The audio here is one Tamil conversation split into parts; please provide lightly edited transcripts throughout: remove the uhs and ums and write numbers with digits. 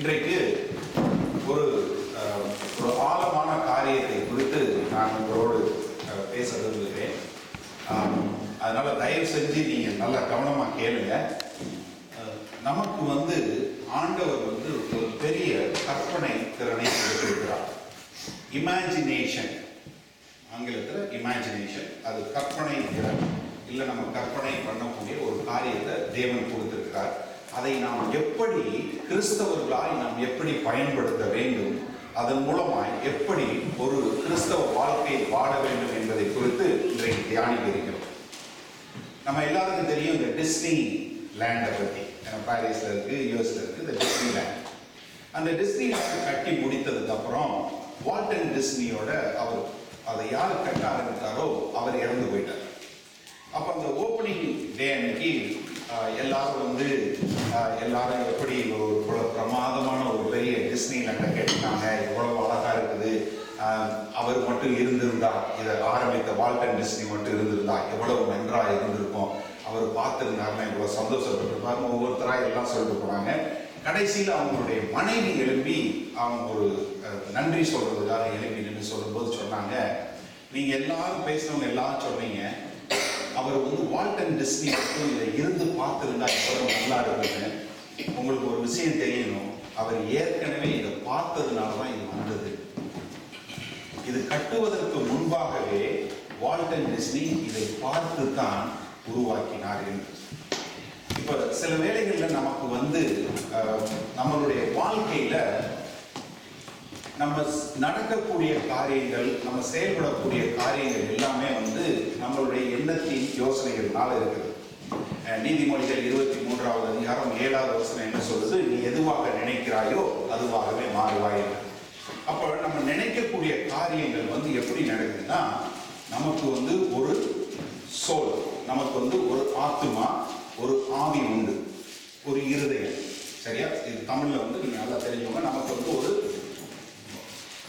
இன்றைக்கு ஒரு ஆழமான காரியத்தை குறித்து நான் உங்களோடு பேச விரும்புகிறேன். அதனால தயவு செஞ்சு நீங்க நல்லா கவனமா கேளுங்க. நமக்கு ஆண்டவர் ஒரு பெரிய கற்பனை திறனை கொடுத்திருக்கிறார். இமேஜினேஷன், ஆங்கிலத்தில் இமேஜினேஷன், அது கற்பனை திறன் இல்லை, நம்ம கற்பனை பண்ணக்கூடிய ஒரு காரியத்தை தேவன் கொடுத்திருக்கிறார். அதை நாம் எப்படி கிறிஸ்தவர்களாய் நாம் எப்படி பயன்படுத்த வேண்டும், அதன் மூலமாய் எப்படி ஒரு கிறிஸ்தவ வாழ்க்கையை வாழ வேண்டும் என்பதை குறித்து இன்றைக்கு தியானிக்க இருக்கிறோம். நம்ம எல்லாருக்கும் தெரியும் இந்த டிஸ்னி லேண்டை பற்றி. பாரிஸ்ல இருக்கு, யூஎஸ்ல இருக்கு இந்த டிஸ்னி லேண்ட். அந்த டிஸ்னி லேண்ட் கட்டி முடித்ததுக்கு அப்புறம் வால்டன் டிஸ்னியோட அவர் அதை யார் கட்ட ஆரம்பித்தாரோ அவர் இறந்து போயிட்டார். அப்போ அந்த ஓப்பனிங் டே அன்னைக்கு எல்லாரும் எல்லாரும் எப்படி ஒரு பிரமாதமான ஒரு பெரிய டிஸ்னி லேண்டை கட்டினாங்க, எவ்வளவு அழகா இருக்குது, அவர் மட்டும் இருந்திருந்தா, இதை ஆரம்பித்த வால்டன் டிஸ்னி மட்டும் இருந்திருந்தா எவ்வளவு நன்றாக இருந்திருக்கும், அவர் பார்த்திருந்தாருன்னா இவ்வளவு சந்தோஷப்பட்டிருப்பாரு, ஒவ்வொருத்தராக எல்லாம் சொல்லிட்டு போனாங்க. கடைசியில் அவங்களுடைய மனைவி எழுப்பி அவங்க ஒரு நன்றி சொல்றதுக்காக எழுப்பி நின்று சொல்லும்போது சொன்னாங்க, நீங்க எல்லாரும் பேசினவங்க எல்லாரும் சொன்னீங்க, அவர் வால்டன் டிஸ்னி மட்டும் இதை இருந்து பார்த்திருந்தா எவ்வளவு நல்லா இருக்குன்னு. உங்களுக்கு ஒரு விஷயம் தெரியணும், அவர் ஏற்கனவே இதை பார்த்ததுனால தான் இது வந்தது. இது கட்டுவதற்கு முன்பாகவே வால்டன் டிஸ்னி இதை பார்த்து தான் உருவாக்கினார் என்று. இப்ப சில வேளைகள்ல நமக்கு நம்மளுடைய வாழ்க்கையில நம்ம நடக்கக்கூடிய காரியங்கள், நம்ம செயல்படக்கூடிய காரியங்கள் எல்லாமே நம்மளுடைய எண்ணத்தின் யோசனைகள்னால இருக்குது. நீதிமொழிகள் 23வது அதிகாரம் 7வது வசனம் என்ன சொல்லுது? நீ எதுவாக நினைக்கிறாயோ அதுவாகவே மாறுவாய். அப்போ நம்ம நினைக்கக்கூடிய காரியங்கள் எப்படி நடக்குதுன்னா, நமக்கு ஒரு சோல், நமக்கு ஒரு ஆத்மா, ஒரு ஆவி உண்டு, ஒரு இருதயம். சரியா? இது தமிழ்ல நீங்க நல்லா தெரிஞ்சவங்க, நமக்கு ஒரு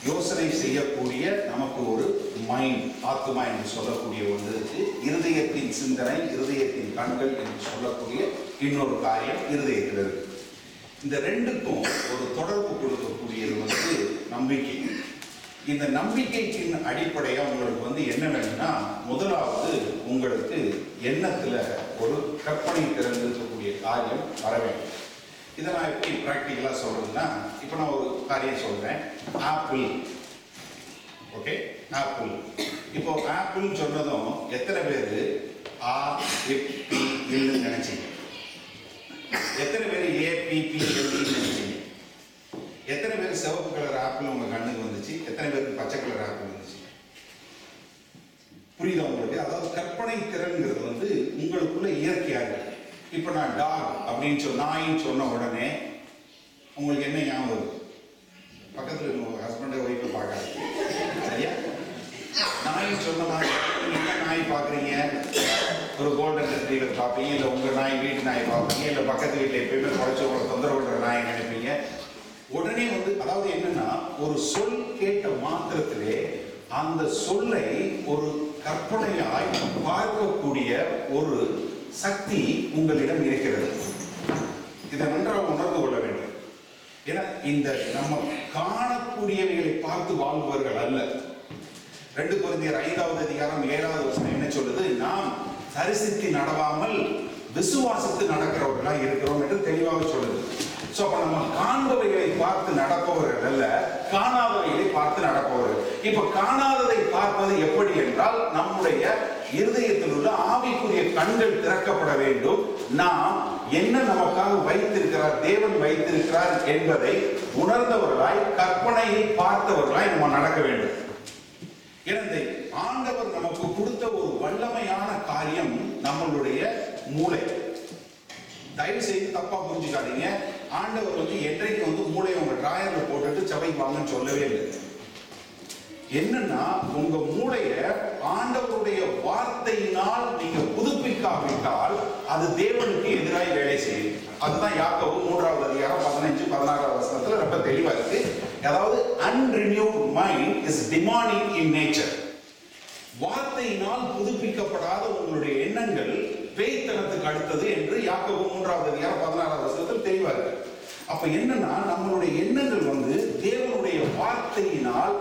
யோசனை செய்யக்கூடிய, நமக்கு ஒரு மைண்ட், ஆத்மா என்று சொல்லக்கூடிய ஒன்று இருக்கு. இருதயத்தின் சிந்தனை, இருதயத்தின் கண்கள் என்று சொல்லக்கூடிய இன்னொரு காரியம் இருதயத்தில் இருக்கு. இந்த ரெண்டுக்கும் ஒரு தொடர்பு கொடுக்கக்கூடியது நம்பிக்கை. இந்த நம்பிக்கைக்கு அடிப்படையாக உங்களுக்கு என்ன வேணும்னா, முதலாவது உங்களுக்கு எண்ணத்துல ஒரு கற்பனை திறன் இருக்கக்கூடிய காரியம் வர வேண்டும். இதை நான் எப்படி ப்ராக்டிக்கலாக சொல்றதுன்னா, இப்போ நான் ஒரு காரியம் சொல்றேன், ஆப்பிள். Okay, apple. இப்போ ஆப்பிள் சொன்னதும் எத்தனை பேர் APPL நினைச்சீங்க? எத்தனை பேர் APPL நினைச்சீங்க? எத்தனை பேர் சிவப்பு கலர் ஆப்பிள் உங்க கண்ணுக்கு வந்துச்சு? எத்தனை பேருக்கு பச்சை கலர் ஆப்பிள் வந்துச்சு? புரியுதா உங்களுக்கு? அதாவது கற்பனை திறன்கிறது உங்களுக்குள்ள இயற்கையாக இருக்கு. இப்போ நான் டாக் அப்படின்னு நாயின்னு சொன்ன உடனே உங்களுக்கு என்ன ஞாபகம் வருது? பக்கத்தில் உங்க ஹஸ்பண்டை ஒய்ஃபை பார்க்காது. சரியா? நாயின்னு சொன்ன மாதிரி என்ன நாய் பார்க்குறீங்க? ஒரு கோல்டன் ரெட்ரீவர் பார்ப்பீங்க, இல்லை உங்கள் நாய் வீட்டு நாய் பார்ப்பீங்க, இல்லை பக்கத்து வீட்டில் எப்பயுமே குறைச்சி உங்களை தொந்தரவு பண்ணுற நாயை நினைப்பீங்க. உடனே அதாவது என்னன்னா, ஒரு சொல் கேட்ட மாத்திரத்திலே அந்த சொல்லை ஒரு கற்பனையாய் பார்க்கக்கூடிய ஒரு சக்தி உங்களிடம் இருக்கிறது. இதை நன்றாக உணர்ந்து கொள்ள வேண்டும். ஏன்னா இந்த நம்ம காணக்கூடியவைகளை பார்த்து வாழ்பவர்கள் அல்ல. 2 கொரிந்தியர் 5வது அதிகாரம் 7வது வசனம் என்ன சொல்லுது? நாம் தரிசித்து நடவாமல் விசுவாசித்து நடக்கிறவர்களா இருக்கிறோம் என்று தெளிவாக சொல்லுது. சோ அப்ப நம்ம காண்பவைகளை பார்த்து நடப்பவர்கள் அல்ல, காணாதவைகளை பார்த்து நடப்பவர்கள். இப்ப காணாததை பார்ப்பது எப்படி என்றால், நம்முடைய இருதயத்தில் உள்ள ஆவிக்குரிய கண்கள் திறக்கப்பட வேண்டும். நாம் என்ன நமக்காக வைத்திருக்கிறார், தேவன் வைத்திருக்கிறார் என்பதை உணர்ந்தவர்களாய், கற்பனையை பார்த்தவர்களாய் நம்ம நடக்க வேண்டும். எனவே ஆண்டவர் நமக்கு கொடுத்த ஒரு வல்லமையான காரியம் நம்மளுடைய மூளை. தயவு செய்து தப்பா புரிஞ்சுக்காதீங்க. ஆண்டவர் என்றைக்கு மூளையை உங்க டிராயர்ல போட்டுட்டு சபைக்கு வாங்கன்னு சொல்லவே இல்லை. என்னன்னா, உங்க மூளைய ஆண்டவருடைய வார்த்தையினால் நீங்க புதுப்பிக்காவிட்டால் அது தேவனுக்கு எதிராக வேலை செய்யும். அதுதான் யாக்கோபு 3வது அதிகாரம் 15, 16வது வசனத்துல ரொம்ப தெளிவா இருக்கு. அதாவது unrenewed mind is demonic in nature. வார்த்தையினால் புதுப்பிக்கப்படாத உங்களுடைய எண்ணங்கள் பேய்த்தனத்துக்கு அடுத்தது என்று யாக்கோபு 3வது அதிகாரம் 16வது வசனத்தில் தெளிவா இருக்கு. அப்ப என்னன்னா நம்மளுடைய எண்ணங்கள் வந்து தேவனுடைய வார்த்தையினால்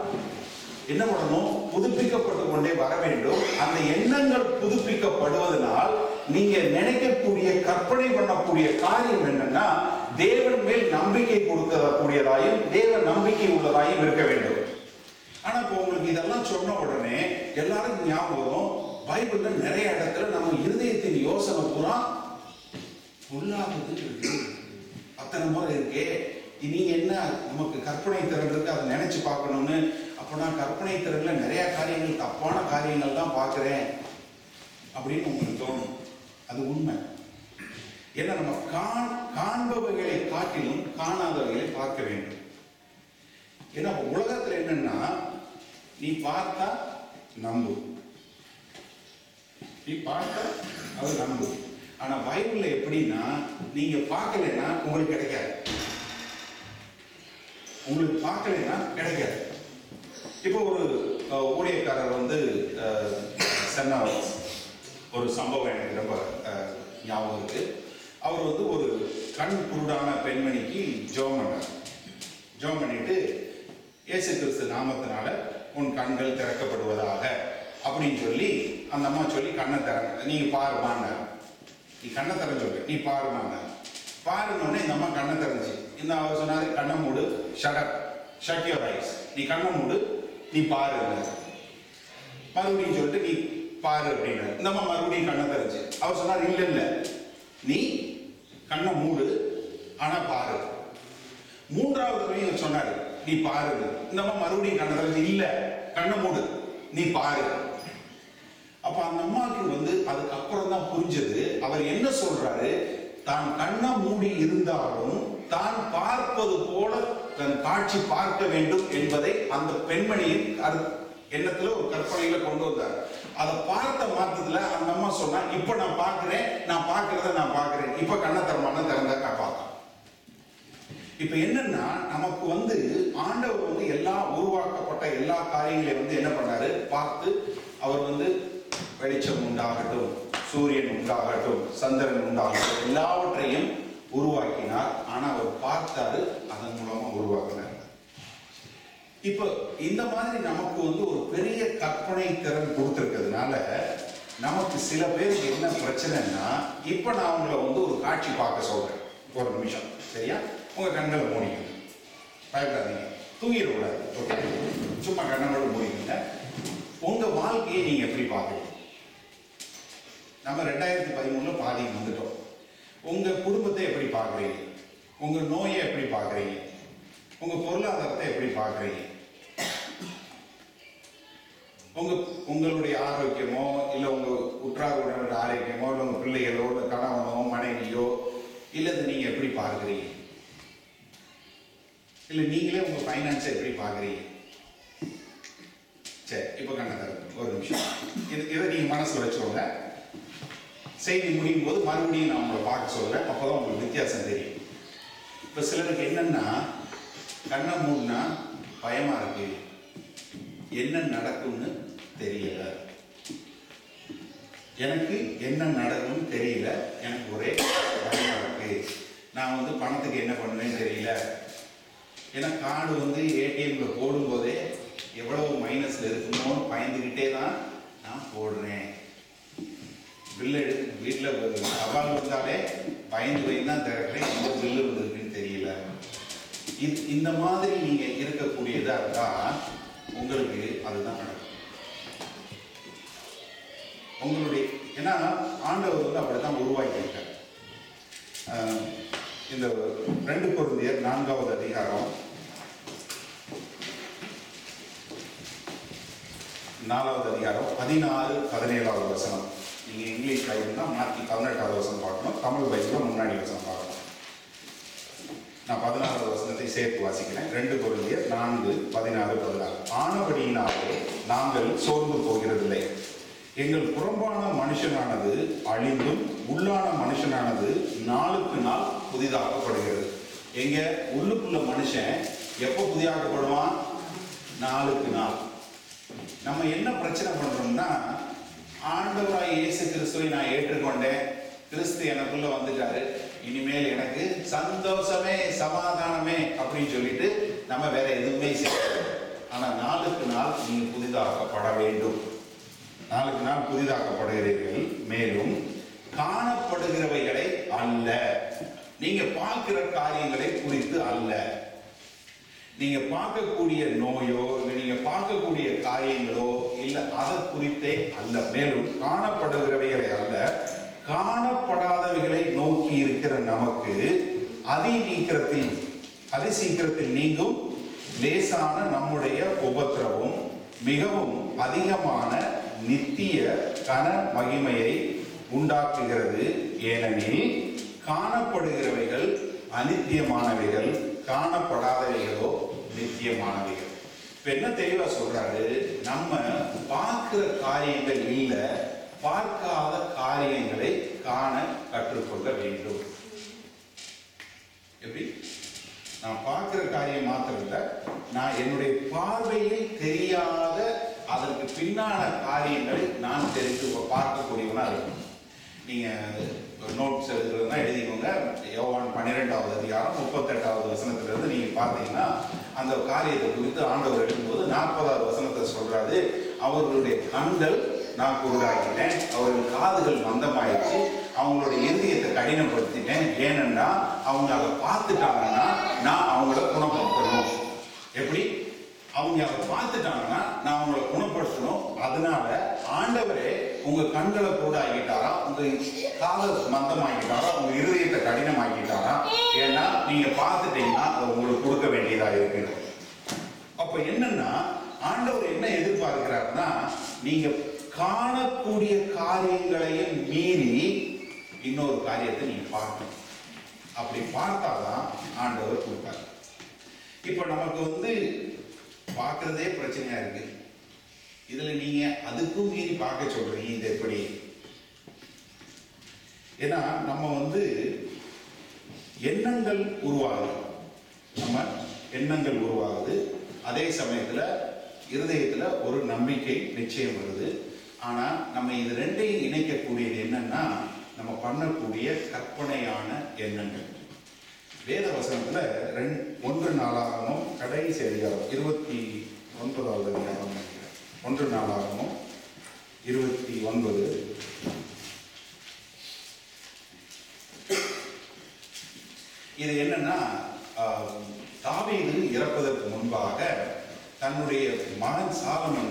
என்ன பண்ணணும், புதுப்பிக்கப்பட்டு கொண்டே வர வேண்டும். அந்த எண்ணங்கள் புதுப்பிக்கப்படுவதனால் நீங்க நினைக்கக்கூடிய கற்பனை பண்ணக்கூடிய காரியம் என்னன்னா தேவன் மேல் நம்பிக்கை கொடுக்கக்கூடியதாயும் தேவ நம்பிக்கை உள்ளதாயும் இருக்க வேண்டும். ஆனா இப்போ உங்களுக்கு இதெல்லாம் சொன்ன உடனே எல்லாருக்கும் ஞாபகம், பைபிள்ல நிறைய இடத்துல நம்ம இருதயத்தின் யோசனை பூரா பொல்லாதது இருக்கு, அத்தனை முறை இருக்கே, நீங்க என்ன நமக்கு கற்பனை திறன் இருக்கு அதை நினைச்சு பார்க்கணும்னு. அப்போ நான் கற்பனை திறன்ல நிறைய காரியங்கள் தப்பான காரியங்கள் தான் பார்க்கிறேன் அப்படின்னு உங்களுக்கு தோணும். அது உண்மை. ஏன்னா நம்ம காண்பவைகளை காட்டிலும் காணாதவைகளை பார்க்க வேண்டும். ஏன்னா உலகத்துல என்னன்னா நீ பார்த்தா நம்பு, நீ பார்த்தா அது நம்பு. ஆனா பைபிள்ல எப்படின்னா நீங்க பார்க்கலைன்னா உங்களுக்கு கிடைக்காது, உங்களுக்கு பார்க்கலைன்னா கிடைக்காது. இப்போ ஒரு ஊழியக்காரர் வந்து சொன்ன ஒரு சம்பவம் எனக்கு ரொம்ப ஞாபகம் இருக்கு. அவர் வந்து ஒரு கண் குருடான பெண்மணிக்கு ஜெபம் பண்ணிட்டு இயேசு கிறிஸ்து நாமத்தினால உன் கண்கள் திறக்கப்படுவதாக அப்படின்னு சொல்லி அந்த அம்மா சொல்லி கண்ணை திறங்க, நீங்க பாருமாங்க, நீ கண்ணை திறந்து சொல்லு, நீ பாருமாங்க. பாருன்னொடனே இந்த அம்மா கண்ணை திறந்துச்சு. இந்த அவர் சொன்னாரு கண்ணை மூடு, ஷட் யுவர் ஐஸ், நீ கண்ணை மூடு, நீ பாரு. மறுபடியும் சொல்லிட்டு நீ பாரு அப்படின்னு இந்த அம்மா மறுபடியும் கண்ணை திறந்துச்சு. அவர் சொன்னார் இல்ல நீ கண்ணை மூடு ஆனா பாரு. மூன்றாவது தடவையும் சொன்னாரு நீ பாரு. இந்த அம்மா மறுபடியும் கண்ணை திறந்துச்சு, இல்ல கண்ணை மூடு நீ பாரு. அப்ப அந்த அம்மாவுக்கு வந்து அதுக்கப்புறம் தான் புரிஞ்சது அவர் என்ன சொல்றாரு, தான் கண்ணை மூடி இருந்தாலும் தான் பார்ப்பது போல தன் காட்சி பார்க்க வேண்டும் என்பதை அந்த பெண்மணியின் எண்ணத்துல ஒரு கற்பனையில கொண்டு வந்தார். அதை பார்த்த மாற்றத்துல அந்த அம்மா சொன்னா இப்ப நான் பார்க்கிறேன், நான் பார்க்கிறேன், இப்ப கண்ணை தரமான திறந்த பார்த்தேன். இப்ப என்னன்னா நமக்கு வந்து ஆண்டவர் வந்து எல்லா உருவாக்கப்பட்ட எல்லா காரியங்களையும் வந்து என்ன பண்ணாரு பார்த்து, அவர் வந்து வெளிச்சம் உண்டாகட்டும், சூரியன் உண்டாகட்டும், சந்திரன் உண்டாகட்டும், எல்லாவற்றையும் உருவாக்கினார். ஆனா அவர் பார்த்தாரு, அதன் மூலமா உருவாக்கினார். இப்ப இந்த மாதிரி நமக்கு வந்து ஒரு பெரிய கற்பனை திறன் கொடுத்திருக்கிறதுனால நமக்கு சில பேருக்கு என்ன பிரச்சனைன்னா, இப்ப நான் உங்களை வந்து ஒரு காட்சி பார்க்க சொல்றேன், ஒரு நிமிஷம் சரியா? உங்க கண்களை மூடிக்கணும், பயப்படாதீங்க, தூங்கிடக்கூடாது, ஓகே? சும்மா கண்ணோட மூடிக்கங்க. உங்க வாழ்க்கையை நீங்க எப்படி பார்க்கணும்? நம்ம 2013 பாதி வந்துட்டோம். உங்க குடும்பத்தை எப்படி பார்க்குறீங்க? உங்க நோயை எப்படி பார்க்குறீங்க? உங்க பொருளாதாரத்தை எப்படி பார்க்குறீங்க? உங்களுடைய ஆரோக்கியமோ இல்லை உங்க உற்றார் உறவினரோட ஆரோக்கியமோ இல்லை உங்க பிள்ளைகளோ இல்லை கணவனோ மனைவியோ இல்லது நீங்க எப்படி பார்க்குறீங்க? இல்லை நீங்களே உங்க ஃபைனான்ஸை எப்படி பார்க்குறீங்க? சரி, இப்போ கண்ணை தரணும் ஒரு நிமிஷம். இதை நீங்க மனசுல வச்சுக்கோங்க. செய்தி முடியும் போது மறுபடியும் நான் உங்களை பார்க்க சொல்றேன், அப்போதான் உங்களுக்கு வித்தியாசம் தெரியும். இப்போ சிலருக்கு என்னன்னா கண்ணை மூடினா பயமா இருக்கு, என்ன நடக்கும்னு தெரியல, எனக்கு என்ன நடக்கும்னு தெரியல, எனக்கு ஒரே பயமா இருக்கு, நான் வந்து பணத்துக்கு என்ன பண்ணுவேன்னு தெரியல, ஏன்னா கார்டு வந்து ஏடிஎம்ல போடும்போதே எவ்வளவு மைனஸ்ல இருக்குமோ பயந்துகிட்டே தான் நான் போடுறேன், பில்லு வீட்டில் சவால் வந்தாலே பயந்து தான் திறக்கிறேன், எந்த பில்லு வந்திருக்குன்னு தெரியல. இந்த மாதிரி நீங்க இருக்கக்கூடியதா இருந்தா உங்களுக்கு அதுதான் நடக்கும். உங்களுடைய ஏன்னா ஆண்டவர் வந்து அப்படித்தான் உருவாக்கியிருக்கார். இந்த 2 கொரிந்தியர் 4வது அதிகாரம் 16-17 வசனம். நீங்க இங்கிலீஷ் பைபிள்னா மாற்றி 18வது வசனம் பார்க்கணும், தமிழ் பைபிள் முன்னாடி வசனம் பார்க்கணும். நான் 16வது வசனத்தை சேர்த்து வாசிக்கிறேன். 2 கொரிந்தியர் 4:16-16. ஆனபடியினாலே நாங்கள் சோர்ந்து போகிறதில்லை, எங்கள் புறம்பான மனுஷனானது அழிந்தும் உள்ளான மனுஷனானது நாளுக்கு நாள் புதிதாக்கப்படுகிறது. எங்க உள்ளுக்குள்ள மனுஷன் எப்போ புதிதாக்கப்படுவான்? நாளுக்கு நாள். நம்ம என்ன பிரச்சனை பண்றோம்னா, ஆண்டவராய் இயேசு கிறிஸ்துவை நான் ஏற்றுக்கொண்டேன், கிறிஸ்து எனக்குள்ள வந்துட்டாரு, இனிமேல் எனக்கு சந்தோஷமே சமாதானமே அப்படின்னு சொல்லிட்டு நம்ம வேற எதுவுமே செய்யணும். ஆனா நாளுக்கு நாள் நீங்க புதிதாக்கப்பட வேண்டும். நாளுக்கு நாள் புதிதாக்கப்படுகிறீர்கள். மேலும் காணப்படுகிறவைகளை அல்ல, நீங்க பார்க்கிற காரியங்களை குறித்து அல்ல, நீங்க பார்க்கக்கூடிய நோயோ இல்லை நீங்க பார்க்கக்கூடிய காரியங்களோ இல்ல அதை குறித்தே அல்ல. மேலும் காணப்படுகிறவைகளை அல்ல, காணப்படாதவைகளை நோக்கி இருக்கிற நமக்கு அதி சீக்கிரத்தில் நீங்கும் லேசான நம்முடைய உபத்திரவம் மிகவும் அதிகமான நித்திய கன மகிமையை உண்டாக்குகிறது. ஏனெனில் காணப்படுகிறவைகள் அநித்தியமானவைகள், காணப்படாதவைகளோ நித்தியமானவைகள். இப்ப என்ன தெளிவா சொல்றாரு, நம்ம பார்க்கிற காரியங்கள் இல்ல, பார்க்காத காரியங்களை காண கற்றுக்கொள்ள வேண்டும். எப்படி? நான் பார்க்கிற காரியம் மாத்திரம் இல்ல, நான் என்னுடைய பார்வையில் தெரியாத அதற்கு பின்னான காரியங்களை நான் தெரிந்து பார்க்கக்கூடியவனா இருக்கும். நீங்க நோட்ஸ் எழுதுறதுனா எழுதிக்கோங்க. யோவான் 12வது அதிகாரம் 38வது வசனத்திலிருந்து நீங்க பார்த்தீங்கன்னா அந்த காரியத்தை குறித்து ஆண்டவர் எழுதும்போது 40வது வசனத்தை சொல்றாரு, அவர்களுடைய கண்கள் நான் குருடாக்கிட்டேன், அவர்கள் காதுகள் மந்தமாயிடுச்சு, அவங்களுடைய இருதயத்தை கடினப்படுத்திட்டேன். ஏனென்னா அவங்க அதை பார்த்துட்டாங்கன்னா நான் அவங்கள குணப்படுத்தணும். எப்படி? அவங்க அதை பார்த்துட்டாங்கன்னா நான் அவங்கள குணப்படுத்தணும். அதனால ஆண்டவரே உங்க கண்களை கூட ஆகிட்டாரா, உங்க காதை மந்தமாக்கிட்டாரா, உங்க இருதயத்தை கடினமாக்கிட்டாரா? ஏன்னா நீங்க பார்த்துட்டீங்கன்னா அதை உங்களுக்கு கொடுக்க வேண்டியதா இருக்கு. அப்ப என்னன்னா ஆண்டவர் என்ன எதிர்பார்க்கிறாருன்னா, நீங்க காணக்கூடிய காரியங்களையும் மீறி இன்னொரு காரியத்தை நீங்க பார்க்கணும். அப்படி பார்த்தாதான் ஆண்டவர் கொடுப்பார். இப்ப நமக்கு பார்க்கறதே பிரச்சனையா இருக்கு. இதுல நீங்க அதுக்கும் மீறி பார்க்க சொல்றீங்க. இது எப்படி? ஏன்னா நம்ம எண்ணங்கள் உருவாகுது, நம்ம எண்ணங்கள் உருவாகுது. அதே சமயத்துல இருதயத்துல ஒரு நம்பிக்கை நிச்சயம் வருது. ஆனா நம்ம இது ரெண்டையும் இணைக்கக்கூடியது என்னன்னா, நம்ம பண்ணக்கூடிய கற்பனையான எண்ணங்கள். வேத வசனத்துல 1 நாளாகமும் கடைசி அதிகாரம் 29வது அதிகாரம் 1 நாளாகமும் 29 இது என்னன்னா, தாவீது இறப்பதற்கு முன்பாக தன்னுடைய மகன் சாலமன்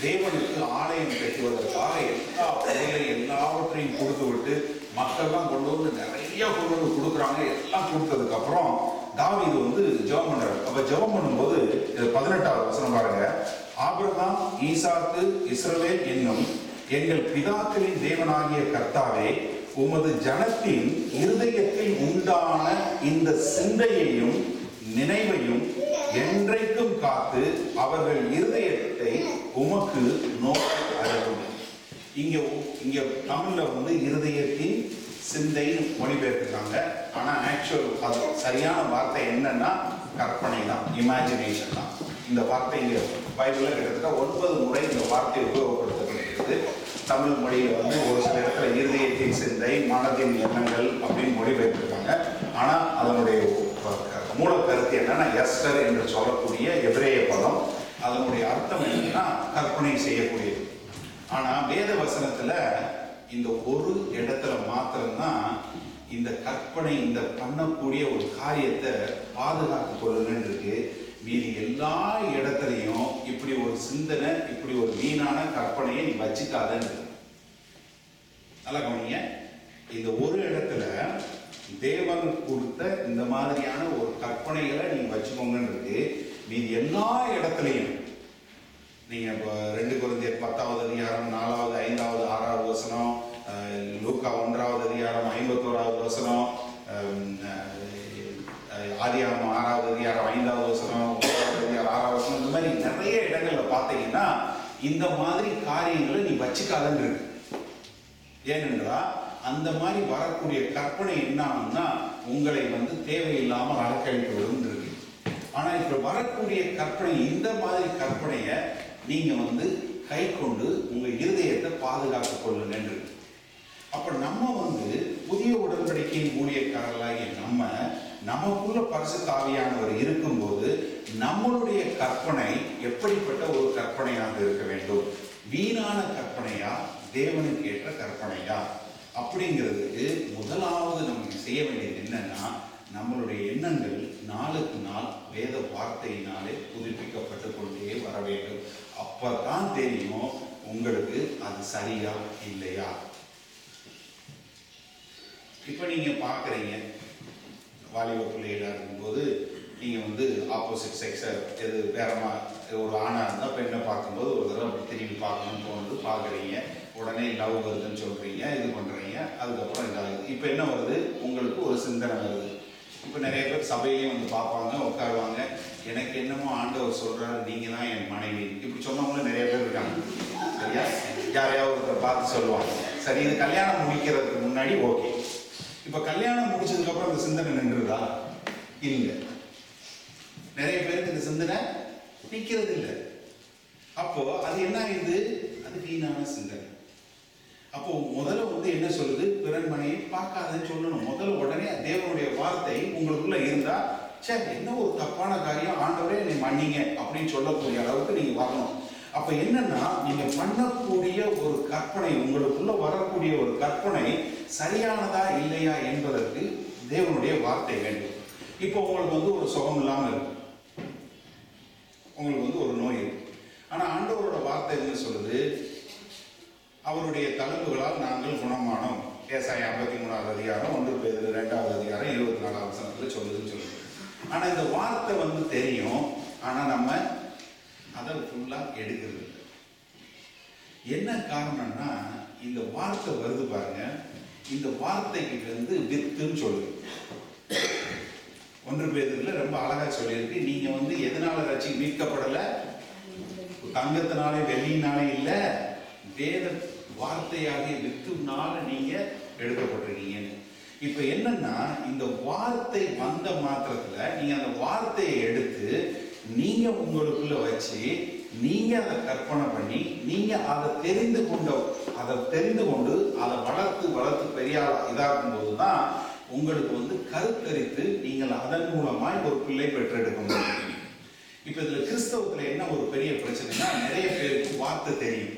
தேவனுக்கு ஆலயம் கட்டுவதற்காக எல்லா பொருளையும் எல்லாவற்றையும் கொடுத்து விட்டு மக்கள்லாம் கொண்டு நிறைய பொருள் கொடுக்குறாங்க. எல்லாம் கொடுத்ததுக்கு அப்புறம் தாவீது ஜெபம் பண்றாரு. அப்ப ஜெபம் பண்ணும்போது 18வது வசனம் பாருங்க, ஆபிரகாம், ஈசாக்கு, இஸ்ரவேல் என்னும் எங்கள் பிதாக்களின் தேவனாகிய கர்த்தாவே, உமது ஜனத்தின் இருதயத்தில் உண்டான இந்த சிந்தையையும் நினைவையும் என்றைக்கும் காத்து அவர்கள் இருதயத்தை உமக்கு நோக்கி அருளும். இங்க தமிழ்ல இருதயத்தின் சிந்தை மொழிபெயர்த்துக்காங்க. ஆனா ஆக்சுவல் அது சரியான வார்த்தை என்னன்னா கற்பனை தான், இமேஜினேஷன் தான். இந்த வார்த்தை இங்க பைபிள்ல கிட்டத்தட்ட 9 முறை இந்த வார்த்தை உபயோகப்படுத்தப்படுகிறது. தமிழ் மொழியில ஒரு சில இடத்துல இருதயத்தின் சிந்தை, மனதின் எண்ணங்கள் அப்படின்னு மொழிபெயர்த்திருக்காங்க. ஆனா அதனுடைய மூல கருத்து என்னன்னா எஸ்டர் என்று சொல்லக்கூடிய எபிரேய பதம். அதனுடைய அர்த்தம் என்னன்னா கற்பனை செய்யக்கூடியது. ஆனா வேத வசனத்துல இந்த ஒரு இடத்துல மாத்திரம்தான் இந்த கற்பனை, இந்த பண்ணக்கூடிய ஒரு காரியத்தை பாதுகாத்து கொள்ளுன்னு இருக்கு. மீதி எல்லா இடத்துலையும் இப்படி ஒரு சிந்தனை, இப்படி ஒரு வீணான கற்பனையை நீ வச்சுக்காதன்னு. நல்லா கவனிங்க, இந்த ஒரு இடத்துல தேவன் கொடுத்த இந்த மாதிரியான ஒரு கற்பனைகளை நீங்க வச்சுக்கோங்கன்னு இருக்கு. மீதி எல்லா இடத்துலையும் நீங்க 2 கொரிந்தியர் 10வது அதிகாரம் 4வது 5வது 6வது வசனம், லூக்கா 1வது அதிகாரம் 51வது வசனம், ஆதியாகமம் 6வது அதிகாரம் 5வது வசனம், 9வது அதிகாரம் 6வது வசனம், இந்த மாதிரி நிறைய இடங்கள்ல பார்த்தீங்கன்னா இந்த மாதிரி காரியங்களை நீ வச்சுக்காதன்னு இருக்கு. ஏனென்றா அந்த மாதிரி வரக்கூடிய கற்பனை என்ன ஆகும்னா உங்களை தேவையில்லாம அலக்கழித்து விடும் இருக்கு. ஆனா இப்ப வரக்கூடிய கற்பனை, இந்த மாதிரி கற்பனையை நீங்க கை கொண்டு உங்க இருதயத்தை பாதுகாத்துக் கொள்ளுங்க. அப்ப நம்ம புதிய உடன்படிக்கையின் ஊழியக்காரர்களாகிய நமக்குள்ள பரிசுத்த ஆவியானவர் இருக்கும்போது நம்மளுடைய கற்பனை எப்படிப்பட்ட ஒரு கற்பனையாக இருக்க வேண்டும்? வீணான கற்பனையா, தேவனுக்கு ஏற்ற கற்பனையா அப்படிங்கிறதுக்கு முதலாவது நம்ம செய்ய வேண்டியது என்னன்னா, நம்மளுடைய எண்ணங்கள் நாளுக்கு நாள் வேத வார்த்தையினாலே புதுப்பிக்கப்பட்டு கொண்டே வர வேண்டும். அப்பதான் தெரியும் உங்களுக்கு அது சரியா இல்லையா. இப்ப நீங்க பாக்குறீங்க, வாலிப பிள்ளைகளா இருக்கும்போது நீங்க ஆப்போசிட் செக்ஸை எது வேறமா ஒரு ஆணா இருந்தா பெண்ணை பார்க்கும்போது ஒரு தடவை அப்படி திரும்பி பார்க்கணும்னு தோணுது, பாக்குறீங்க, உடனே லவ் வருதுன்னு சொல்றீங்க, இது பண்றீங்க. அதுக்கப்புறம் இதாகுது. இப்ப என்ன வருது? உங்களுக்கு ஒரு சிந்தனை வருது. இப்ப நிறைய பேர் சபையிலையும் பார்ப்பாங்க, உட்காருவாங்க. எனக்கு என்னமோ ஆண்டவர் சொல்றாரு, நீங்க தான் என் மனைவி. இப்படி சொன்னவங்களும் நிறைய பேர் இருக்காங்க. சரியா? யாரையாவது ஒருத்தர் பார்த்து சொல்லுவாங்க. சரி, இது கல்யாணம் முடிக்கிறதுக்கு முன்னாடி ஓகே. இப்ப கல்யாணம் முடிச்சதுக்கு அப்புறம் அந்த சிந்தனை நின்றுதா? இல்லை. நிறைய பேருக்கு இந்த சிந்தனை நிக்கிறது இல்லை. அப்போ அது என்ன ஆகுது? அது வீணான சிந்தனை. அப்போ முதல்ல என்ன சொல்லுது? பிறன் மனையை பார்க்காதன்னு சொல்லணும். முதல்ல உடனே தேவனுடைய வார்த்தை உங்களுக்குள்ள இருந்தா, சரி என்ன ஒரு தப்பான காரியம், ஆண்டவரே என்னை மன்னிங்க அப்படின்னு சொல்லக்கூடிய அளவுக்கு நீங்க வரணும். அப்ப என்னன்னா, நீங்க பண்ணக்கூடிய ஒரு கற்பனை, உங்களுக்குள்ள வரக்கூடிய ஒரு கற்பனை சரியானதா இல்லையா என்பதற்கு தேவனுடைய வார்த்தை வேண்டும். இப்போ உங்களுக்கு ஒரு சுகம் இல்லாம இருக்கு, உங்களுக்கு ஒரு நோய் இருக்கு. ஆனா ஆண்டவரோட வார்த்தை என்ன சொல்லுது? அவருடைய தழும்புகளால் நாங்கள் குணமானோம். ஏசாயா 53வது அதிகாரம் 1 பேதுரு 2வது அதிகாரம் 24வது வசனத்துல சொல்லுதுன்னு சொல்லுது. ஆனா இந்த வார்த்தை தெரியும், ஆனா நம்ம அதை ஃபுல்லா எடுக்கிறது இல்லை. என்ன காரணம்னா, இந்த வார்த்தை வருது பாருங்க, இந்த வார்த்தைக்கு வித்துன்னு சொல்லுது. 1 பேதுருல ரொம்ப அழகா சொல்லியிருக்கு. நீங்க எதனால மீட்கப்படல? தங்கத்தினாலே வெள்ளியினாலே இல்ல, வேத வார்த்தையாகிய வித்துனால நீங்க எடுக்கப்பட்டிருக்கீங்கன்னு. இப்ப என்னன்னா, இந்த வார்த்தை வந்த மாத்திரத்துல நீங்க அந்த வார்த்தையை எடுத்து நீங்க உங்களுக்குள்ள வச்சு நீங்க அதை கற்பனை பண்ணி நீங்க அதை தெரிந்து கொண்டு அதை வளர்த்து பெரிய இதாகும் போதுதான் உங்களுக்கு கருத்தரித்து நீங்கள் அதன் மூலமாய் ஒரு பிள்ளை பெற்றெடுக்க முடியும். இப்ப இதுல கிறிஸ்தவத்துல என்ன ஒரு பெரிய பிரச்சனைனா, நிறைய பேருக்கு வார்த்தை தெரியும்.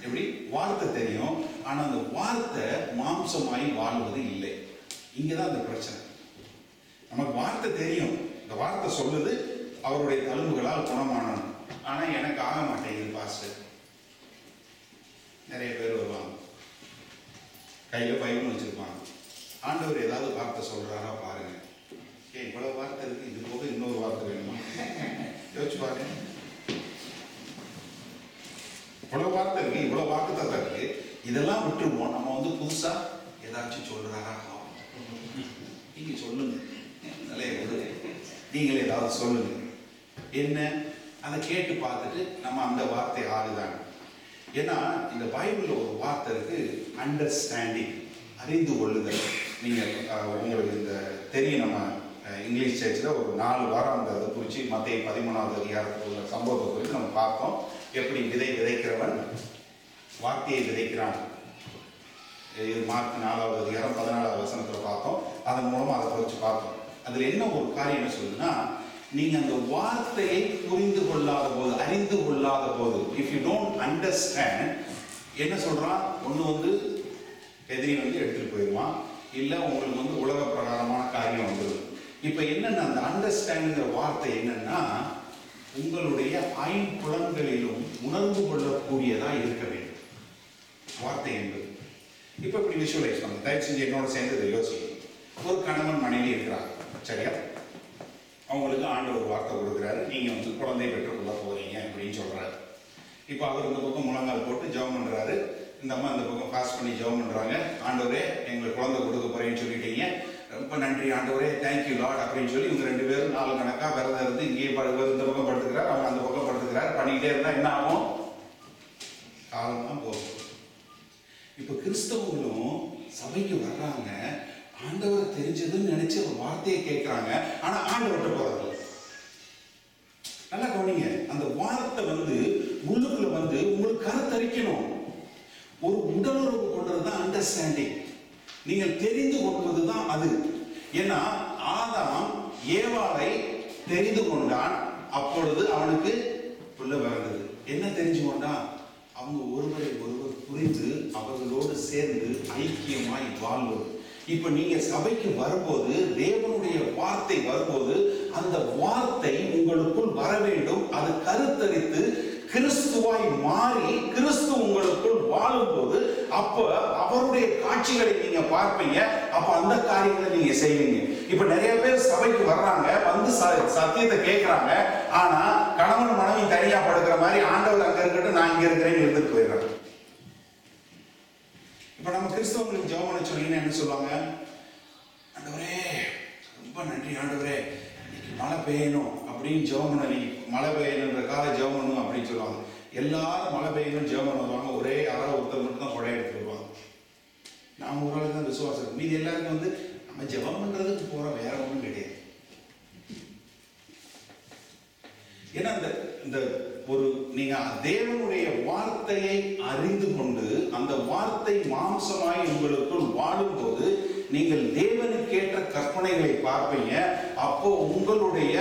எப்படி? வார்த்தை தெரியும், ஆனா அந்த வார்த்தை மாம்சமாய் வாழ்வது இல்லை. இங்கதான் அந்த பிரச்சனை. நமக்கு வார்த்தை தெரியும், இந்த வார்த்தை சொல்லுது அவருடைய தழும்புகளால் குணமானோம், ஆனா எனக்கு ஆக மாட்டேங்குது பாஸ்டர். நிறைய பேர் வருவாங்க, கையில பைபிள் வச்சிருப்பாங்க. ஆண்டவர் ஏதாவது வார்த்தை சொல்றாரா பாருங்க. இவ்வளவு வார்த்தை இருக்கு, இது போக இன்னொரு வார்த்தை வேணுமா? யோசிச்சு பாருங்க. இவ்வளவு வார்த்தை இருக்கு, இவ்வளவு வாக்கு தத்தம் இருக்கு, இதெல்லாம் விட்டுருவோம். நம்ம புதுசா ஏதாச்சும் சொல்றாரா? நீங்க சொல்லுங்க, நீங்களே ஏதாவது சொல்லுங்க. என்ன? அதை கேட்டு பார்த்துட்டு நம்ம அந்த வார்த்தை ஆகுதாங்க. ஏன்னா இந்த பைபிள்ல ஒரு வார்த்தை இருக்கு, அண்டர்ஸ்டாண்டிங், அறிந்து கொள்ளுதல். நீங்க உங்களுக்கு இந்த தெரியும், நம்ம இங்கிலீஷ் சர்ச்சில் ஒரு 4 வாரம் அந்த அதை குறித்து மத்திய 13வது அதிகாரத்தில் உள்ள சம்பவத்தை குறித்து நம்ம பார்த்தோம். எப்படி விதைக்கிறவன் வார்த்தையை விதைக்கிறான். இது மார்க் 4வது அதிகாரம் 14வது வசனத்தில் பார்த்தோம். அதன் மூலமா அதை குறித்து பார்த்தோம். அதுல என்ன ஒரு காரியம் என்ன சொல்லுதுன்னா, நீங்க அந்த வார்த்தையை புரிந்து கொள்ளாத போது, அறிந்து கொள்ளாத போது, இஃப் யூ டோன்ட் அண்டர்ஸ்டாண்ட், என்ன சொல்றான்? ஒண்ணு எதிரி எடுத்துட்டு போயிடுவான், இல்ல உங்களுக்கு உலக பிரகாரமான காரியம் வந்துடுது. இப்ப என்னன்னா, அந்த அண்டர்ஸ்டாண்டிங்கிற வார்த்தை என்னன்னா, உங்களுடைய ஐம்புலன்களிலும் உணர்ந்து கொள்ளக்கூடியதா இருக்க வேண்டும் வார்த்தை என்பது. இப்ப இப்படி விஷுவலைஸ் பண்ணுங்க, தயவு செஞ்சு என்னோட சேர்ந்து இதை யோசிக்கணும். ஒரு கணவன் மனைவி இருக்கிறாங்க, சரியா? அவங்களுக்கு ஆண்டவர் வார்த்தை கொடுக்குறாரு, நீங்க குழந்தை பெற்றுக்கொள்ள போறீங்க அப்படின்னு சொல்றாரு. இப்ப அவர் இந்த பக்கம் முழங்கால் போட்டு ஜெபம் பண்றாரு, இந்த அம்மா இந்த பக்கம் பாஸ் பண்ணி ஜெபம் பண்றாங்க. ஆண்டவரே எங்களுக்கு குழந்தை கொடுக்க போறேன்னு சொல்லிட்டீங்க, ரொம்ப நன்றி ஆண்டவரே, தேங்க்யூ லார்ட் அப்படின்னு சொல்லி இவங்க 2 பேரும் 4 கணக்கா விரதம் இருந்து இங்கேயே இந்த பக்கம் படுத்துக்கிறார், அவங்க அந்த பக்கம் படுத்துக்கிறார். பண்ணிக்கிட்டே இருந்தா என்ன ஆகும்? காலம் தான் போகும். இப்ப கிறிஸ்தவங்களும் சபைக்கு வர்றாங்க, ஆண்டவர் தெரிஞ்சதுன்னு நினைச்சு ஒரு வார்த்தையை கேட்கிறாங்க, ஆனா ஆண்டவர்கிட்ட போறது. நல்லா கவனிங்க, அந்த வார்த்தை உள்ளுக்குள்ள உங்களுக்கு கருத்தரிக்கணும். ஒரு உடலுறவு கொண்டதுதான் அண்டர்ஸ்டாண்டிங். நீங்கள் தெரிந்து கொள்வதுதான் அது. ஏன்னா ஆதாம் ஏவாளை தெரிந்து கொண்டான், அப்பொழுது அவனுக்கு புள்ள பிறந்தது. என்ன தெரிஞ்சு கொண்டான்? அவங்க ஒருவரை ஒருவர் புரிந்து அவர்களோடு சேர்ந்து ஐக்கியமாய் வாழ்வது. இப்ப நீங்க சபைக்கு வரும்போது, தேவனுடைய வார்த்தை வரும்போது, அந்த வார்த்தை உங்களுக்குள் வர வேண்டும். அது கருத்தரித்து கிறிஸ்துவாய் மாறி கிறிஸ்து உங்களுக்குள் வாழும்போது, அப்ப அவருடைய காட்சிகளை நீங்க பார்ப்பீங்க. அப்ப அந்த காரியங்களை நீங்க செய்வீங்க. இப்ப நிறைய பேர் சபைக்கு வர்றாங்க, வந்து சத்தியத்தை கேட்கிறாங்க. ஆனா கணவன் மனைவி தனியா படுக்கிற மாதிரி ஆண்டவர் அங்க இருக்கட்டும், நான் இங்க இருக்கிறேன்னு இருந்துட்டு போயிடுறாங்க. இப்ப நம்ம கிறிஸ்தவங்களுக்கு ஜெபம் பண்ண சொன்னீங்கன்னா என்ன சொல்லுவாங்க? ஆண்டவரே ரொம்ப நன்றி ஆண்டவரே, இன்னைக்கு மழை பெய்யணும் அப்படின்னு ஜெபம் பண்ண, நீ மழை பெய்யணுன்றக்காக ஜெபம் பண்ணணும் அப்படின்னு சொல்லுவாங்க. எல்லாரும் மழை பெய்யணும் ஜெபம் பண்ணுவாங்க. ஒரே யாராவது ஒருத்தர் மட்டும் தான் கொடையை எடுத்து வருவாங்க. நாம ஒரு ஆளுக்கு தான் விசுவாசம். மீது எல்லாருக்கும் வந்து நம்ம ஜெபம் பண்றதுக்கு போற வேற ஒன்றும் கிடையாது. ஏன்னா இந்த ஒரு நீங்க தேவனுடைய வார்த்தையை அறிந்து கொண்டு அந்த வார்த்தை மாம்சமாய் உங்களுக்குள் வாழும்போது நீங்கள் தேவனுக்கேற்ற கற்பனைகளை பார்ப்பீங்க. அப்போ உங்களுடைய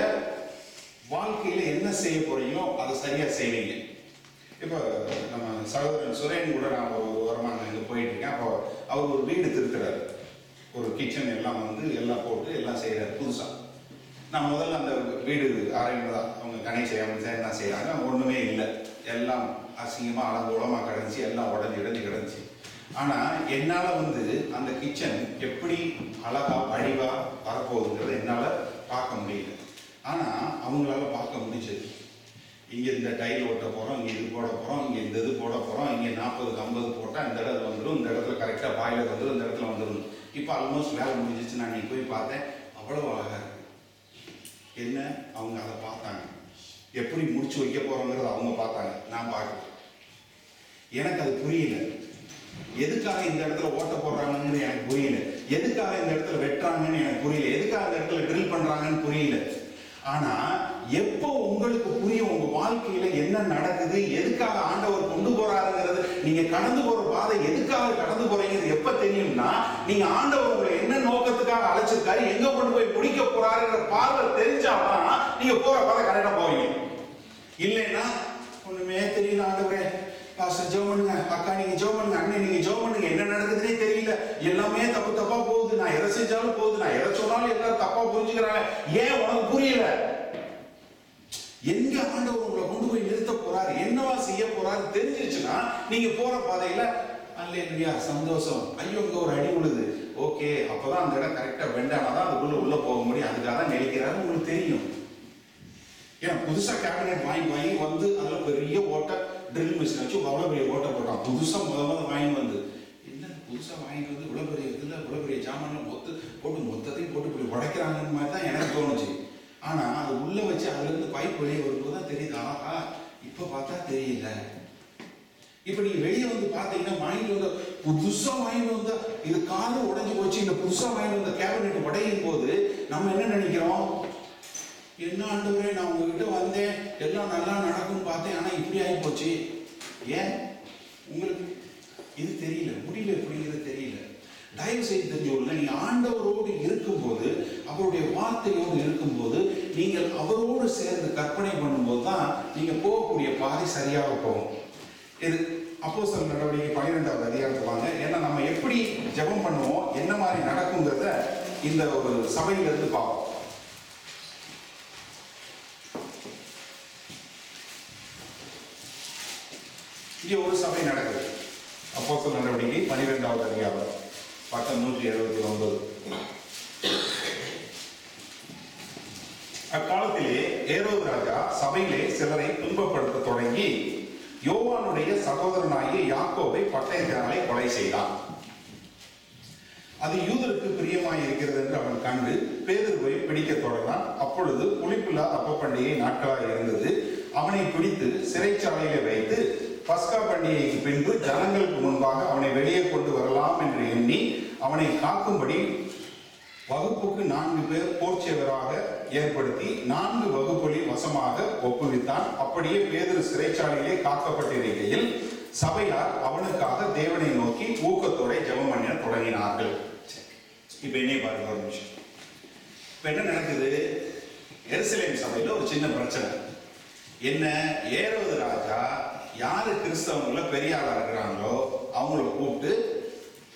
வாழ்க்கையில என்ன செய்ய போறீங்களோ அதை சரியா செய்வீங்க. இப்போ நம்ம சகோதரன் சுரேன் கூட நான் ஒரு வாரமாக இங்கே போயிட்டு இருக்கேன். அப்போ அவர் ஒரு வீடு திருத்துறாரு. ஒரு கிச்சன் எல்லாம் வந்து எல்லாம் போட்டு எல்லாம் செய்யறாரு புதுசா. நான் முதல்ல அந்த வீடு ஆரம்பிதான் அவங்க கணை செய்யாமல் தான் செய்யறாங்க. ஒண்ணுமே இல்லை, எல்லாம் அசிங்கமா அலங்கோலமா கிடந்துச்சு, எல்லாம் உடஞ்சி கிடந்துச்சு. ஆனா என்னால வந்து அந்த கிச்சன் எப்படி அழகா வடிவா வரப்போகுதுங்கிறத என்னால பார்க்க முடியல. ஆனா அவங்களால பார்க்க முடிஞ்சது. இங்க இந்த டைல் ஓட்ட போறோம், இங்க இது போட போறோம், இங்க இந்த இது போட போறோம், இங்க 40-50 போட்டா இந்த இடத்துல வந்துடும், இந்த இடத்துல கரெக்டா பாயிலர் வந்துடும், இந்த இடத்துல வந்துடும். இப்போ ஆல்மோஸ்ட் வேலை முடிஞ்சிச்சு. நான் நீ போய் பார்த்தேன், அவ்வளவு அழகா இருக்கு. என்ன அவங்க அதை பார்த்தாங்க, எப்படி முடிச்சு வைக்க போறோங்கிறத அவங்க பார்த்தாங்க, நான் பார்க்கல. எனக்கு அது புரியல. எதுக்காக இந்த இடத்துல ஓட்ட போடுறாங்கன்னு எனக்கு புரியல. எதுக்காக இந்த இடத்துல வெட்டுறாங்கன்னு எனக்கு புரியல. எதுக்காக இந்த இடத்துல ட்ரில் பண்றாங்கன்னு புரியல. ஆனா எப்போ உங்களுக்கு புரியும் உங்க வாழ்க்கையில என்ன நடக்குது, எதுக்காக ஆண்டவர் கொண்டு போறாருங்கிறது, நீங்க கடந்து போற பாதை எதுக்காக கடந்து போறீங்கிறது எப்ப தெரியும்னா, நீங்க ஆண்டவர் உங்களை என்ன நோக்கத்துக்காக அழைச்சிருக்காரு, எங்க கொண்டு போய் முடிக்க போறாருங்கிற பார்வை தெரிஞ்சாதான் நீங்க போற பாதை கரெக்டா போவீங்க. இல்லைன்னா ஒண்ணுமே தெரியல, ஆண்டவரே பாஸ்டர் ஜெபம் பண்ணுங்க, அக்கா நீங்க ஜெபம் பண்ணுங்க, அண்ணன் நீங்க ஜெபம் பண்ணுங்க, என்ன நடக்குதுன்னே தெரியல, எல்லாமே தப்பா போகுது, நான் எதை செஞ்சாலும் போகுது, நான் எதை சொன்னாலும் எல்லாரும் தப்பா புரிஞ்சுக்கிறாங்க. ஏன் உனக்கு புரியல? எங்க ஆண்டவர் உங்களை கொண்டு போய் நிறுத்த போறாரு, என்னவா செய்ய போறாரு தெரிஞ்சிருச்சுன்னா நீங்க போற பாதையில அல்லேலூயா சந்தோஷம், ஐயோ இங்க ஒரு அடி உழுது, ஓகே அப்பதான் அந்த இடம் கரெக்டா பெண்டானாதான் அதுக்குள்ள உள்ள போக முடியும், அதுக்காக தான் நினைக்கிறாரு உங்களுக்கு தெரியும். ஏன்னா புதுசா கேபினெட் வாங்கி வந்து அதுல பெரிய ஓட்ட ட்ரில் மிஷின் வச்சு அவ்வளவு பெரிய ஓட்ட போட்டான். புதுசா முதல்ல வாங்கி வந்து என்ன புதுசா வாங்கிட்டு வந்து இவ்வளவு பெரிய இதுல இவ்வளவு பெரிய ஜாமான் மொத்தத்தையும் போட்டு இப்படி உடைக்கிறாங்கன்னு மாதிரி தான் எனக்கு தோணுச்சு. ஆனா அது உள்ள வச்சு அதுல இருந்து பைப் வெளியே வரும்போது தான் தெரியுது, ஆஹா இப்ப பார்த்தா தெரியல. இப்ப நீங்க வெளியே வந்து பாத்தீங்கன்னா வாங்கிட்டு வந்த புதுசா வாங்கிட்டு வந்தா இது காது உடைஞ்சு போச்சு, இந்த புதுசா வாங்கிட்டு வந்த கேபினெட் உடையும் போது நம்ம என்ன நினைக்கிறோம், என்ன ஆண்டவரே நான் உங்ககிட்ட வந்தேன் எல்லாம் நல்லா நடக்கும்னு பார்த்தேன், ஆனா இப்படி ஆகி போச்சு. ஏன் உங்களுக்கு இது தெரியல, முடிவு எப்படிங்கிறது தெரியல. தயவு செய்து தெரிஞ்சுக்கொள்ள, நீங்க ஆண்டவரோடு இருக்கும்போது, அவருடைய வார்த்தையோடு இருக்கும்போது, நீங்கள் அவரோடு சேர்ந்து கற்பனை பண்ணும்போது தான் நீங்க போகக்கூடிய பாதை சரியாக போகும். இது அப்போஸ்தலர் நடவடிக்கை 12வது அதிகாரத்துல வாங்க. ஏன்னா நம்ம எப்படி ஜெபம் பண்ணுவோம், என்ன மாதிரி நடக்குங்கிறத இந்த ஒரு சபையில இருந்து பார்ப்போம். இங்கே ஒரு சபை நடக்குது. அப்போஸ்தலர் நடவடிக்கை 12வது அதிகாரம் பக்கம் 179. அக்காலத்திலே ஏரோது ராஜா சபையிலே சிலரை துன்பப்படுத்த தொடங்கி யோவானுடைய சகோதரனாகிய யாக்கோபை பட்டயத்தினாலே கொலை செய்தான். அது யூதருக்கு பிரியமாய் இருக்கிறது என்று அவன் கண்டு பேதுருவை பிடிக்க தொடர்ந்தான். அப்பொழுது புளிப்பில்லாத அப்ப பண்டிகை நாட்களாக இருந்தது. அவனை பிடித்து சிறைச்சாலையிலே வைத்து பஸ்கா பண்டிகைக்கு பின்பு ஜனங்களுக்கு முன்பாக அவனை வெளியே கொண்டு வரலாம் என்று எண்ணி அவனை காக்கும்படி வகுப்புக்கு 4 பேர் போர்ச்சேவராக ஏற்படுத்தி 4 வகுப்புகளின் வசமாக ஒப்புவித்தான். அப்படியே பேதுரு சிறைச்சாலையிலே காக்கப்பட்டிருக்கையில் சபையார் அவனுக்காக தேவனை நோக்கி ஊக்கத்தோட ஜெபம் பண்ண தொடங்கினார்கள். இப்ப என்னைய பாருங்க ஒரு நிமிஷம். இப்ப என்ன நடக்குது? எருசலேம் சபையில ஒரு சின்ன பிரச்சனை. என்ன? ஏரோது ராஜா யாரு கிறிஸ்தவங்கள பெரிய ஆளா இருக்கிறாங்களோ அவங்கள கூப்பிட்டு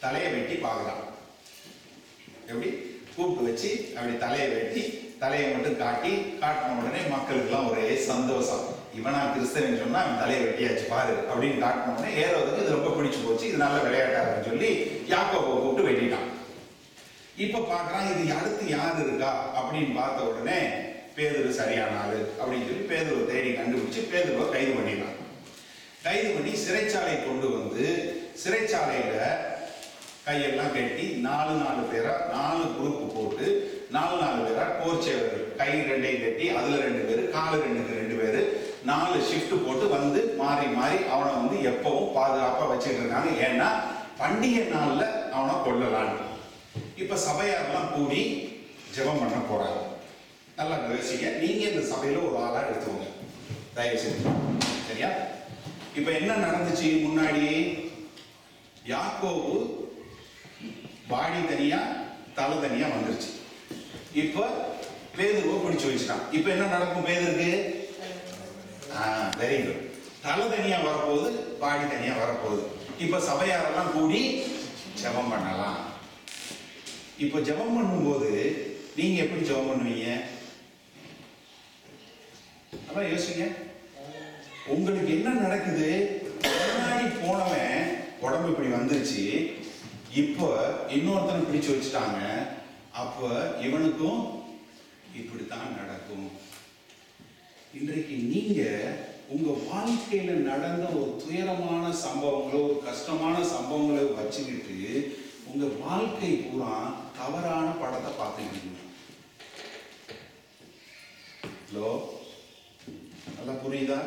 தலையை வெட்டி பார்க்கலாம். எப்படி? கூப்பிட்டு வச்சு அப்படி தலையை வெட்டி தலையை மட்டும் காட்டின உடனே மக்களுக்கு எல்லாம் ஒரே சந்தோஷம். இவனா கிறிஸ்தவன் சொன்னா அவன் தலையை வெட்டியாச்சு பாரு அப்படின்னு காட்டின உடனே ஏரோதுக்கு இது ரொம்ப பிடிச்சு போச்சு. இது நல்ல விளையாட்டா இருக்குன்னு சொல்லி யாக்கோபை கூப்பிட்டு வெட்டிட்டான். இப்ப பாக்குறான் இது அடுத்து யாரு இருக்கா அப்படின்னு பார்த்த உடனே பேதுரு சரியான ஆளு அப்படின்னு சொல்லி பேதுருவை தேடி கண்டுபிடிச்சு பேதுருவை கைது பண்ணிடலாம். கைது பண்ணி சிறைச்சாலை கொண்டு வந்து சிறைச்சாலையில கையெல்லாம் கட்டி 4 பேரா 4 குரூப் போட்டு 4 பேரா போர்ச்சேவர்கள் கை 2 கட்டி அதுல 2 பேரு காலு 2 பேரு 4 ஷிஃப்ட் போட்டு வந்து மாறி மாறி அவனை வந்து எப்பவும் பாதுகாப்பா வச்சுட்டு இருக்காங்க. ஏன்னா பண்டிகை நாள்ல அவனை கொல்லலான்னு. இப்ப சபையாரெல்லாம் கூடி ஜெபம் பண்ண போறாங்க. நல்லா யோசிங்க. நீங்க இந்த சபையில ஒரு ஆளா எடுத்துக்கோங்க தயவு செஞ்சு. சரியா? இப்ப என்ன நடந்துச்சு? முன்னாடி யாக்கோபு பாடி தனியா தலை தனியா வந்துருச்சு. இப்ப பேதுருவை பிடிச்சு வச்சுட்டான். இப்ப என்ன நடக்கும்? பேதுருக்கு வெரி குட். தலை தனியா வரப்போகுது, பாடி தனியா வரப்போகுது. இப்ப சபையாரெல்லாம் கூடி ஜெபம் பண்ணலாம். இப்ப ஜெபம் பண்ணும்போது நீங்க எப்படி ஜெபம் பண்ணுவீங்க? அதான் யோசிங்க. உங்களுக்கு என்ன நடக்குது? முன்னாடி போனவன் உடம்பு இப்படி வந்துருச்சு, இப்ப இன்னொருத்தனை பிடிச்சு வச்சுட்டாங்க. அப்ப இவனுக்கும் இப்படித்தான் நடக்கும். இன்றைக்கு நீங்க உங்க வாழ்க்கையில நடந்த ஒரு துயரமான சம்பவங்களோ ஒரு கஷ்டமான சம்பவங்களை வச்சுக்கிட்டு உங்க வாழ்க்கை பூரா தவறான படத்தை பார்த்துக்கிட்டீங்க. ஹலோ, நல்லா புரியுதா?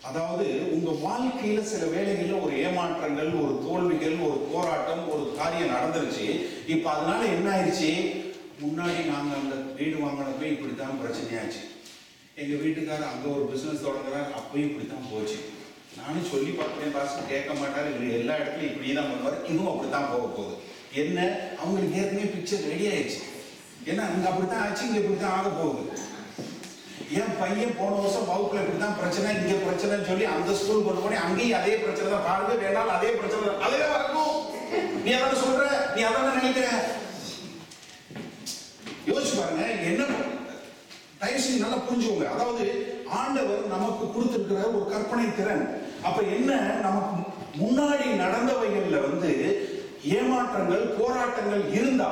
அதாவது உங்க வாழ்க்கையில சில வேளைகள்ல ஒரு ஏமாற்றங்கள், ஒரு தோல்விகள், ஒரு போராட்டம், ஒரு காரியம் நடந்துருச்சு. இப்ப அதனால என்ன ஆயிடுச்சு? முன்னாடி நாங்க அந்த வீடு வாங்கினப்ப இப்படித்தான் பிரச்சனையாச்சு. எங்க வீட்டுக்காரர் அங்க ஒரு பிசினஸ் தொடங்குறாரு, அப்பயும் இப்படித்தான் போச்சு. நானும் சொல்லி பார்க்கிறேன், பாஸ் கேட்க மாட்டாரு, இவர் எல்லா இடத்துலயும் இப்படிதான் பண்ணுவாரு, இதுவும் அப்படித்தான் போக போகுது. என்ன? அவங்களுக்கு ஏற்கனவே பிக்சர் ரெடி ஆயிடுச்சு. ஏன்னா இங்க அப்படித்தான் ஆச்சு, இங்க இப்படித்தான் ஆக போகுது. என் பையன் போன வருஷம் வகுப்புல இப்படித்தான் பிரச்சனை, இங்க பிரச்சனைன்னு சொல்லி அந்த ஸ்கூல் கொண்டு போனே அங்கேயும் அதே பிரச்சனை தான். பாருங்க, வேணாலும் அதே பிரச்சனை தான். அதே வரணும். நீ அதான சொல்ற, நீ அதான நினைக்கிற. யோசிச்சு பாருங்க. என்ன தயவு செஞ்சு நல்லா புரிஞ்சுக்கோங்க. அதாவது ஆண்டவர் நமக்கு கொடுத்திருக்கிற ஒரு கற்பனை திறன். அப்ப என்ன, நமக்கு முன்னாடி நடந்தவைகள்ல வந்து ஏமாற்றங்கள் போராட்டங்கள் இருந்தா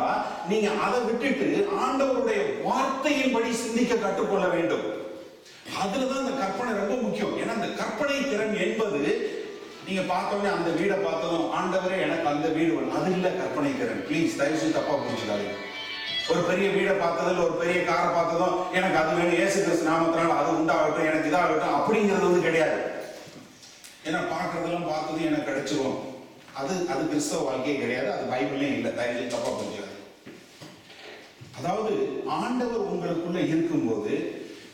நீங்க அதை விட்டுட்டு ஆண்டவருடைய வார்த்தையின்படி சிந்திக்க கற்றுக்கொள்ள வேண்டும். அதுலதான் இந்த கற்பனை ரொம்ப முக்கியம். ஏன்னா இந்த கற்பனை திறன் என்பது நீங்க பார்த்தோன்னே அந்த வீடை பார்த்ததும் ஆண்டவரே எனக்கு அந்த வீடு வேணும், அது இல்ல கற்பனை திறன். பிளீஸ் தயவு செஞ்சு தப்பா புரிஞ்சுக்காதீங்க. ஒரு பெரிய வீடை பார்த்ததில் ஒரு பெரிய காரை பார்த்ததும் எனக்கு அது வேணும், இயேசு கிறிஸ்து நாமத்தினால அது உண்டாகட்டும், எனக்கு இதாகட்டும் அப்படிங்கிறது வந்து கிடையாது. ஏன்னா பார்க்கறதெல்லாம் பார்த்ததும் எனக்கு கிடைச்சிரும், அது கிறிஸ்தவ வாழ்க்கையே கிடையாது, அது பைபிள்லயும் இல்லை. தயவு தப்பா புரிஞ்சுக்காது. அதாவது ஆண்டவர் உங்களுக்குள்ள இருக்கும்போது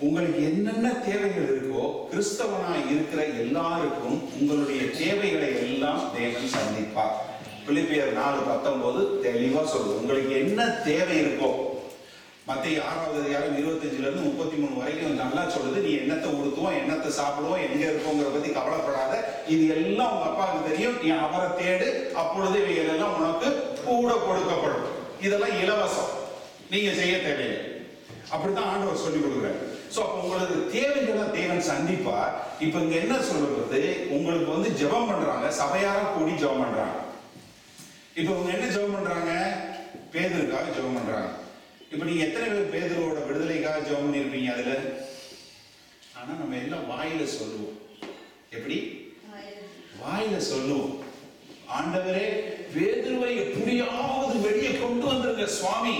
உங்களுக்கு என்னென்ன தேவைகள் இருக்கோ கிறிஸ்தவனா இருக்கிற எல்லாருக்கும் உங்களுடைய தேவைகளை எல்லாம் தேவன் சந்திப்பார். பிலிப்பியர் 4:19 தெளிவா சொல்லுது. உங்களுக்கு என்ன தேவை இருக்கோ, மத்திய 6வது அதிகாரம் 25 33 வரைக்கும் நல்லா சொல்லுது. நீ என்னத்தை உடுத்துவோம், என்னத்தை சாப்பிடுவோம், எங்க இருக்கோங்கிற பத்தி கவலைப்படாத, இது எல்லாம் உங்க அப்பாவுக்கு தெரியும், நீ அவரை தேடு, அப்பொழுது இவைகள் எல்லாம் உனக்கு கூட கொடுக்கப்படும். இதெல்லாம் இலவசம், நீங்க செய்ய தேவையில்லை. அப்படித்தான் ஆண்டவர் சொல்லி கொடுக்குறாரு. சோ அப்ப உங்களுக்கு தேவைகளை தேவன் சந்திப்பார். இப்ப இங்க என்ன சொல்றது, உங்களுக்கு வந்து ஜெபம் பண்றாங்க, சபையார கூடி ஜெபம் பண்றாங்க. இப்ப இவங்க என்ன ஜெபம் பண்றாங்க? பேதுருக்காக ஜெபம் பண்றாங்க. இப்ப நீங்க எத்தனை பேர் பேதுருவோட விடுதலைக்காக ஜெபம் பண்ணிருப்பீங்க? அதுல ஆனா நம்ம எல்லாம் வாயில சொல்லுவோம். எப்படி? வாயில சொல்லுவோம், ஆண்டவரே பேதுருவை எப்படியாவது வெளியே கொண்டு வந்துருங்க சுவாமி,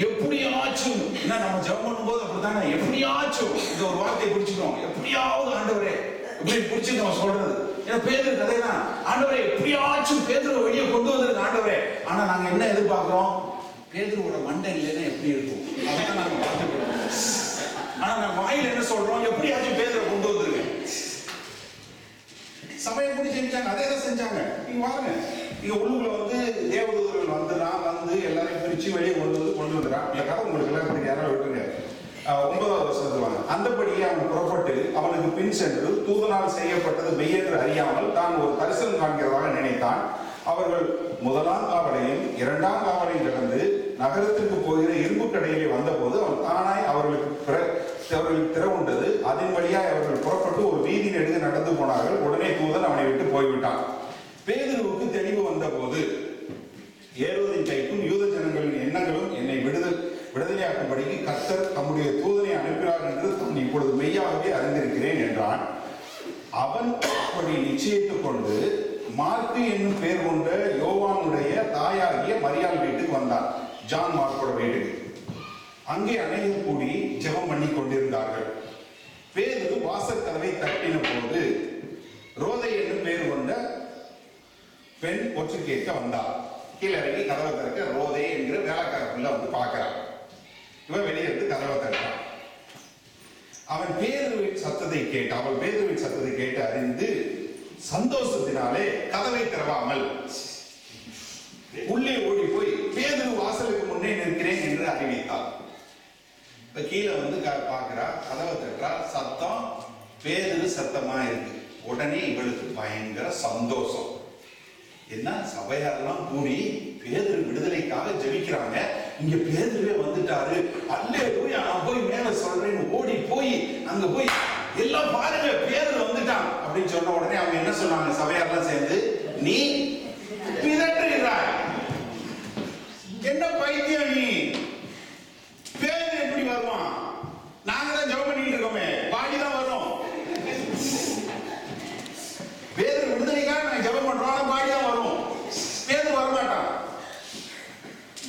எப்படியாச்சும். நம்ம ஜெபம் பண்ணும்போது அப்படித்தானே, எப்படியாச்சும் இந்த ஒரு வார்த்தையை பிடிச்சுக்கிறோம், எப்படியாவது ஆண்டவரே இப்படி பிடிச்சு நம்ம சொல்றது. ஏன்னா பேதுரு கதைதான், ஆண்டவரே எப்படியாச்சும் பேதுருவை வெளியே கொண்டு வந்திருக்கு ஆண்டவரே. ஆனா நாங்க என்ன எதிர்பார்க்கிறோம்? பேதுருவோட மண்டை இல்லைன்னா எப்படி இருக்கும், அதான் நாங்க பார்த்துக்கிறோம். ஆனா நான் வாயில என்ன சொல்றோம்? எப்படியாச்சும் பேதுருவை கொண்டு வந்திருக்கு. சபையை கூட செஞ்சாங்க, அதே தான் செஞ்சாங்க. நீங்க வாங்க, இங்க உள்ளுக்குள்ள வந்து தேவதூதர்கள் வந்து எல்லாரையும் பிரிச்சு பிரிச்சு வெளியே கொண்டு வந்துட்டான். இந்த கதை உங்களுக்கு எல்லாரும் யாராவது விட்டுருங்க. 9வது வசனத்துல வாங்க. அந்தபடியே அவன் புறப்பட்டு அவனுக்கு பின் சென்று தூதனால் செய்யப்பட்டது மெய்யென்று அறியாமல் தான் ஒரு தரிசனம் காண்கிறதாக நினைத்தான். அவர்கள் முதலாம் காவலையும் 2ஆம் காவலையும் கடந்து நகரத்திற்கு போகிற இரும்பு கடையிலே வந்தபோது அவன் தானாய் அவர்களுக்கு திறவுண்டது. அதன் வழியாய் அவர்கள் புறப்பட்டு ஒரு வீதி நெடுக நடந்து போனார்கள். உடனே தூதன் அவனை விட்டு போய்விட்டான். பேதுருவுக்கு தெளிவு வந்த போது, ஏரோதின் கைக்கும் யூத ஜனங்களின் எண்ணங்களும் என்னை விடுதலையாக்கும்படிக்கு கர்த்தர் தம்முடைய தூதனை அனுப்பினார் என்று தான் இப்பொழுது மெய்யாகவே அறிந்திருக்கிறேன் என்றான். அவன் அப்படி நிச்சயித்துக் கொண்டு மார்க்கு என்னும் பெயர் கொண்ட யோவானுடைய தாயாகிய மரியாள் வீட்டுக்கு வந்தான். ஜான் மார்க்கோட வீட்டுக்கு. அங்கே அனைவரும் கூடி ஜெபம் பண்ணி கொண்டிருந்தார்கள். பேதுரு வாசல் கதவை தட்டின போது ரோதை என்னும் பெயர் கொண்ட பெண் ஒற்று கேட்க வந்தார். கீழே இறங்கி கதவை திறக்க ரோதை என்கிற வேலைக்காரப்புள்ள வந்து பார்க்கிறான். இவன் வெளியே இருந்து கதவை திறக்கிறான். அவள் பேதுருவின் சத்தத்தை கேட்டு அறிந்து சந்தோஷத்தினாலே கதவை திறவாமல் உள்ளே ஓடி போய் பேதுரு வாசலுக்கு முன்னே நிற்கிறேன் என்று அறிவித்தார். இப்ப கீழே வந்து பார்க்கிறா, கதவை தட்டுறா, சத்தம் பேதுரு சத்தமா இருக்கு. உடனே இவளுக்கு பயங்கர சந்தோஷம். என்ன சபையாரெல்லாம் கூடி பேதுரு விடுதலைக்காக ஜெபிக்கிறாங்க. இங்க பேதுருவே வந்துட்டாரு, அல்லேலூயா, நான் போய் மேல சொல்றேன்னு ஓடி போய் அங்க போய் எல்லாம் பாருங்க பேதுரு வந்துட்டான் அப்படின்னு சொன்ன உடனே அவங்க என்ன சொன்னாங்க? சபையாரெல்லாம் சேர்ந்து, நீ பிதற்றுகிறாய், என்ன பைத்தியம் நீ, பேதுரு எப்படி வருவான்? நாங்க தான் ஜெபம் பண்ணிட்டு இருக்கோமே, பாடிதான் வரும். பேதுரு விடுதலைக்காக நாங்க ஜெபம் பண்றோம், பாடிதான் வரும், பேதுரு வரமாட்டான்.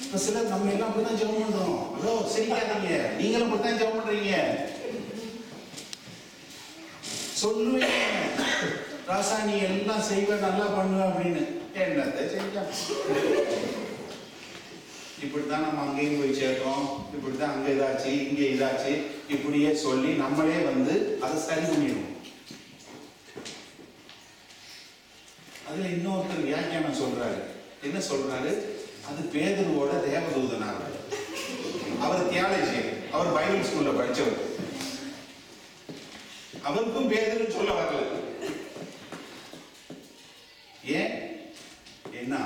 இப்ப சிலர் நம்ம எல்லாம் அப்படிதான் ஜெபம் பண்றோம். ஹலோ சரிக்காதீங்க, நீங்களும் அப்படித்தான் ஜெபம் பண்றீங்க. சொல்லுவேன் ராசா நீ எல்லாம் செய்வ, நல்லா பண்ணுவ அப்படின்னு. என்னத்தை செய்ய, இப்படித்தான் நம்ம அங்கேயும் போய் சேர்த்தோம், இப்படித்தான் அங்க இதாச்சு இங்க இதாச்சு இப்படியே சொல்லி நம்மளே வந்து அதை சரி பண்ணிடுவோம். அதுல இன்னொருத்தர் வியாக்கியானம் சொல்றாரு. என்ன சொல்றாரு? அது பேதுருவோட தேவதூதனார். அவர் தியாலஜி, அவர் பைபிள் ஸ்கூல்ல படிச்சவர். அவருக்கும் பேதுரு சொல்ல வரல. ஏன்? ஏன்னா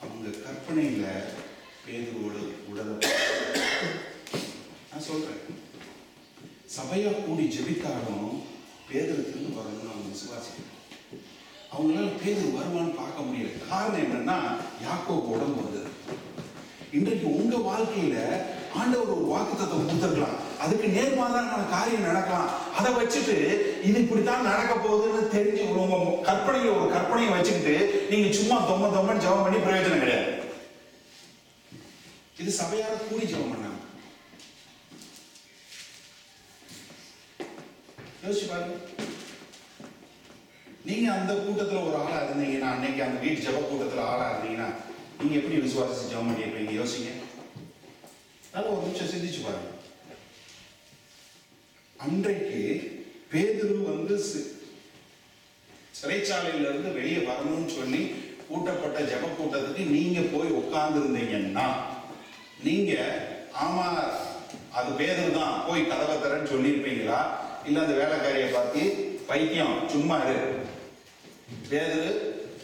அவங்க கற்பனையில பேதுருவோட உடலை நான் சொல்றேன். சபையா கூடி ஜெபித்தாலும் பேதுருக்கு வரணும்னு அவங்க விசுவாசிக்கணும். அவங்களால பேதுரு வருவான்னு பார்க்க முடியல. காரணம் என்னன்னா யாக்கோபு உடம்பு வந்தது. இன்றைக்கு உங்க வாழ்க்கையில ஆண்டவர் ஒரு வாக்குத்தத்தம் கொடுத்துருக்கலாம், அதுக்கு நேர்மாறான காரியம் நடக்கலாம். அதை வச்சுட்டு இது இப்படித்தான் நடக்க போகுதுன்னு தெரிஞ்சு உங்க கற்பனையில ஒரு கற்பனையை வச்சுக்கிட்டு நீங்க சும்மா தொம்மன்னு ஜெபம் பண்ணி பிரயோஜனம் கிடையாது. இது சபையார கூடி ஜெபம் பண்ணாங்க. யோசிச்சு பாருங்க. நீங்க அந்த கூட்டத்துல ஒரு ஆளா இருந்தீங்கன்னா, அன்னைக்கு அந்த வீட்டு ஜெப கூட்டத்துல ஆளா இருந்தீங்கன்னா நீங்க எப்படி விசுவாசிச்சு ஜெபம் பண்ணிருப்பீங்க? யோசிங்க. ஒரு நிமிஷம் சிந்திச்சு பாருங்க. அன்றைக்கு பேதுரு வந்து சிறைச்சாலையில இருந்து வெளியே வரணும்னு சொல்லி கூட்டப்பட்ட ஜெப கூட்டத்துக்கு நீங்க போய் உட்கார்ந்து இருந்தீங்கன்னா, நீங்க ஆமா அது பேதுரு தான் போய் கதவை தரேன்னு சொல்லியிருப்பீங்களா? இல்ல அந்த வேலைக்காரியை பார்த்து பைத்தியம் சும்மா இரு, பேதுரு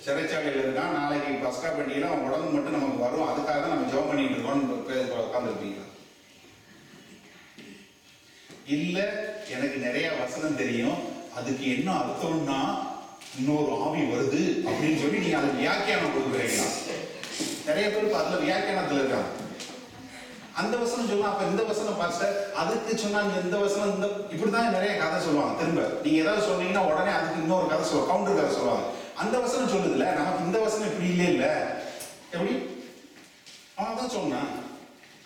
சிறைச்சாலையில் இருக்கான், நாளைக்கு பஸ்கா பண்டிகையில அவன் உடம்பு மட்டும் நமக்கு வரும், அதுக்காக தான் நம்ம ஜெபம் பண்ணிட்டு இருக்கோம்னு உட்காந்துருப்பீங்களா? இல்ல எனக்கு நிறைய வசனம் தெரியும், அதுக்கு என்ன அர்த்தம்னா இன்னொரு ஆவி வருது அப்படின்னு சொல்லி நீங்க அதுக்கு வியாக்கியானம் கொடுக்குறீங்களா? நிறைய பேருக்கு அதுல வியாக்கியானத்துல இருக்காங்க. அந்த வசனம் சொன்னா அப்ப இந்த வசனம் பாஸ்டர் அதுக்கு சொன்னாங்க, இந்த வசனம் இந்த இப்படிதான் நிறைய கதை சொல்லுவாங்க. திரும்ப நீங்க ஏதாவது சொன்னீங்கன்னா உடனே அதுக்கு இன்னொரு கதை சொல்லுவாங்க, கவுண்டர் கதை சொல்லுவாங்க. அந்த வசனம் சொல்லுதுல, நமக்கு இந்த வசனம் இப்படி இல்ல எப்படி அவன் தான் சொன்னான்.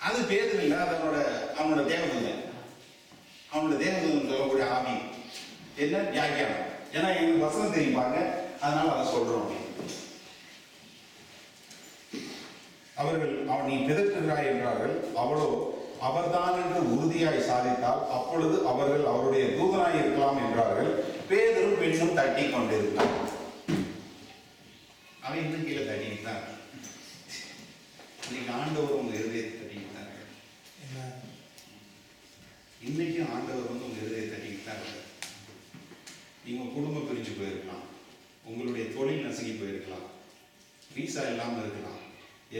அது பேதல் இல்லை, அது அவனோட தேவதூதன், அவனோட தேவதூதன் சொல்லக்கூடிய ஆவி என்ன வியாக்கியானம். ஏன்னா எங்களுக்கு வசனம் தெரியும் பாருங்க, அதனால அதை சொல்றோம். அவர்கள் அவன் நீ பிதற்றுகிறாய் என்றார்கள். அவளோ அவர்தான் என்று உறுதியாய் சாதித்தால் அப்பொழுது அவர்கள் அவருடைய தூதனாய் இருக்கலாம் என்றார்கள். பேதுரு பெண்ணும் தட்டி கொண்டிருந்தான். அவன் இன்னும் கீழே தட்டிக்கிட்டான். இன்னைக்கு ஆண்டவர் உங்க இருதயத்தை தட்டிக்கிட்டாங்க. இன்னைக்கும் ஆண்டவர் வந்து உங்க இருதயத்தை தட்டிக்கிட்டாங்க. நீங்க குடும்பம் பிரிஞ்சு போயிருக்கலாம், உங்களுடைய தொழில் நசுங்கி போயிருக்கலாம், வீசா இல்லாமல் இருக்கலாம்,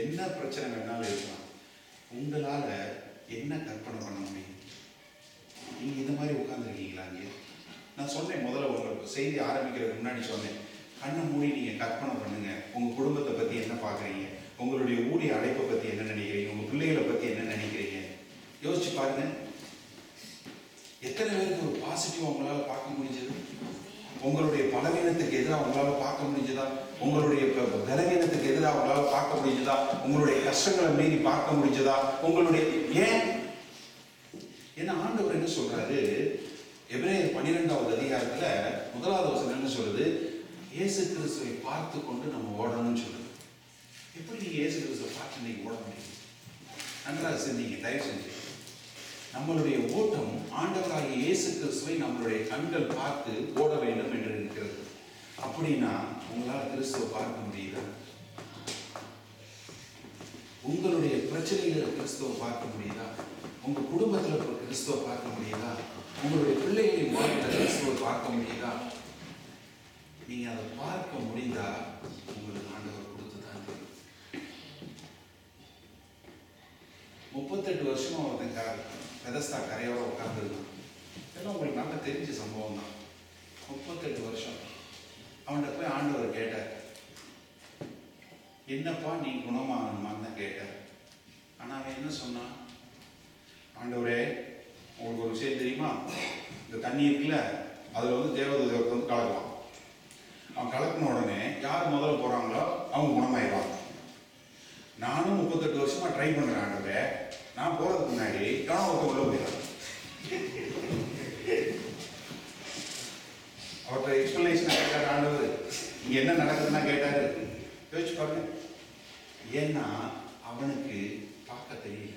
என்ன பிரச்சனை வேணாலும் இருக்கலாம். உங்களால என்ன கற்பனை பண்ண முடியும்? நீங்க இந்த மாதிரி உட்கார்ந்துருக்கீங்களா? இங்கே நான் சொன்னேன் முதல்ல, உங்களுக்கு செய்தி ஆரம்பிக்கிறதுக்கு முன்னாடி சொன்னேன், கண்ணை மூடி நீங்க கற்பனை பண்ணுங்க. உங்க குடும்பத்தை பத்தி என்ன பாக்குறீங்க, உங்களுடைய ஊழிய அழைப்பை பத்தி என்ன நினைக்கிறீங்க, உங்க பிள்ளைகளை பத்தி என்ன நினைக்கிறீங்க, யோசிச்சு பாருங்க. எத்தனை பேருக்கு ஒரு பாசிட்டிவ் உங்களால பார்க்க முடிஞ்சது? உங்களுடைய பலவீனத்துக்கு எதிராக உங்களால பார்க்க முடிஞ்சதா? உங்களுடைய பலவீனத்துக்கு எதிராக உங்களால பார்க்க முடிஞ்சதா? உங்களுடைய கஷ்டங்களை மீறி பார்க்க முடிஞ்சதா? உங்களுடைய ஏன்னா ஆண்டவர் என்ன சொல்றாரு, எபிரேயர் 12வது அதிகாரத்துல 1வது வசனம் என்ன சொல்லுது? இயேசு கிறிஸ்துவை பார்த்து கொண்டு நம்ம ஓடணும்னு சொல்லுது. எப்படி நீங்க இயேசு கிறிஸ்துவை பார்த்து நீங்க ஓட முடியும்? நன்றாக செஞ்சீங்க. தயவு செஞ்சு நம்மளுடைய ஓட்டம் ஆண்டவராகிய இயேசு கிறிஸ்துவை நம்மளுடைய கண்கள் பார்த்து ஓட வேண்டும் என்று இருக்கிறது. அப்படின்னா உங்களால் கிறிஸ்துவை பார்க்க முடியுதா? உங்களுடைய பிரச்சனைகளை கிறிஸ்துவை பார்க்க முடியுதா? உங்க குடும்பத்துல கிறிஸ்துவை பார்க்க முடியுதா? உங்களுடைய பிள்ளைகளின் வாழ்க்கையில கிறிஸ்துவை பார்க்க முடியுதா? நீங்க அதை பார்க்க முடிந்தா உங்களுக்கு ஆண்டவர் கொடுத்துதான் தெரியும். 38 வருஷமா ஒருத்தன் பெதஸ்தா கரையோட உட்கார்ந்துருக்கான். இதெல்லாம் உங்களுக்கு நல்லா தெரிஞ்ச சம்பவம் தான். 38 வருஷம் அவன்கிட்ட போய் ஆண்டவர் கேட்டார், என்னப்பா நீ குணமாகணுமான்னு தான் கேட்டார். ஆனா அவன் என்ன சொன்னான்? ஆண்டவரே, உங்களுக்கு ஒரு விஷயம் தெரியுமா? இந்த தண்ணி இருக்குல்ல, அதுல வந்து தேவதூதர் வந்து கலக்குவான். அவன் கலக்கின உடனே யார் முதல்ல போறாங்களோ அவங்க குணமாயிடுவாங்க. நானும் 38 வருஷமா ட்ரை பண்றேன் ஆண்டவரே, நான் போறதுக்கு முன்னாடி எவனோ ஒருத்த உள்ள போயிடறான். அவர்கிட்ட எக்ஸ்பிளனேஷன் கேட்டார் ஆண்டவர், இங்க என்ன நடக்குதுன்னா கேட்டாரு. யோசிச்சு பாருங்க. ஏன்னா அவனுக்கு பார்க்க தெரியல,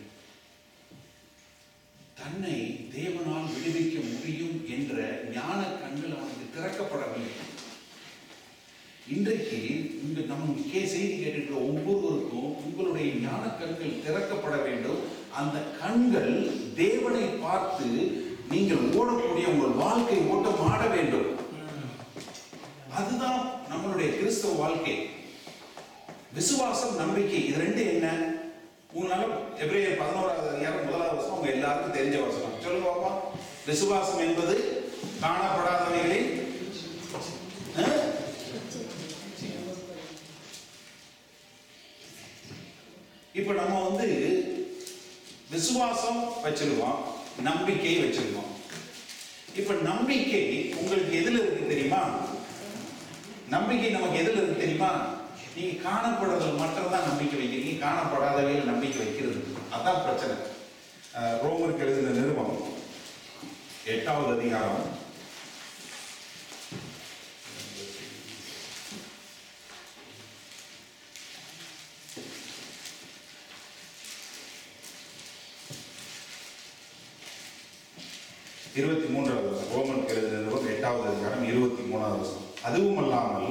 தன்னை தேவனால் விடுவிக்க முடியும் என்ற ஞான கண்கள் அவனுக்கு திறக்கப்படவில்லை. இன்றைக்கு இந்த நம்ம செய்தி கேட்டிருக்கிற ஒவ்வொருவருக்கும் உங்களுடைய ஞான கண்கள் திறக்கப்பட வேண்டும். அந்த கண்கள் தேவனை பார்த்து நீங்கள் ஓடக்கூடிய உங்கள் வாழ்க்கை ஓட்டம் ஆட வேண்டும். அதுதான் நம்மளுடைய கிறிஸ்தவ வாழ்க்கை. விசுவாசம், நம்பிக்கை, இது ரெண்டு என்ன? உங்களால எபிரேயர் 11வது அதிகாரம் 1வது வசனம் உங்க எல்லாருக்கும் தெரிஞ்ச வசனம். சொல்லுங்க பாப்பா. விசுவாசம் என்பது காணப்படாதவைகளின் இப்ப நம்ம வந்து விசுவாசம் வச்சிருக்கோம், நம்பிக்கை வச்சிருக்கோம். இப்ப நம்பிக்கை உங்களுக்கு எதுல இருக்கு தெரியுமா? நம்பிக்கை நமக்கு எதுல இருக்கு தெரியுமா? நீங்க காணப்படுறது மட்டும்தான் நம்பிக்கை வைக்கிறீங்க, காணப்படாதவையில் நம்பிக்கை வைக்கிறது. அதான் பிரச்சனை. ரோமருக்கு எழுதின நிருபம் 8வது அதிகாரம் 23வது வசனம். ரோமருக்கு எழுதின நிருபம் 8வது அதிகாரம் 23வது வசனம். அதுவும் அல்லாமல்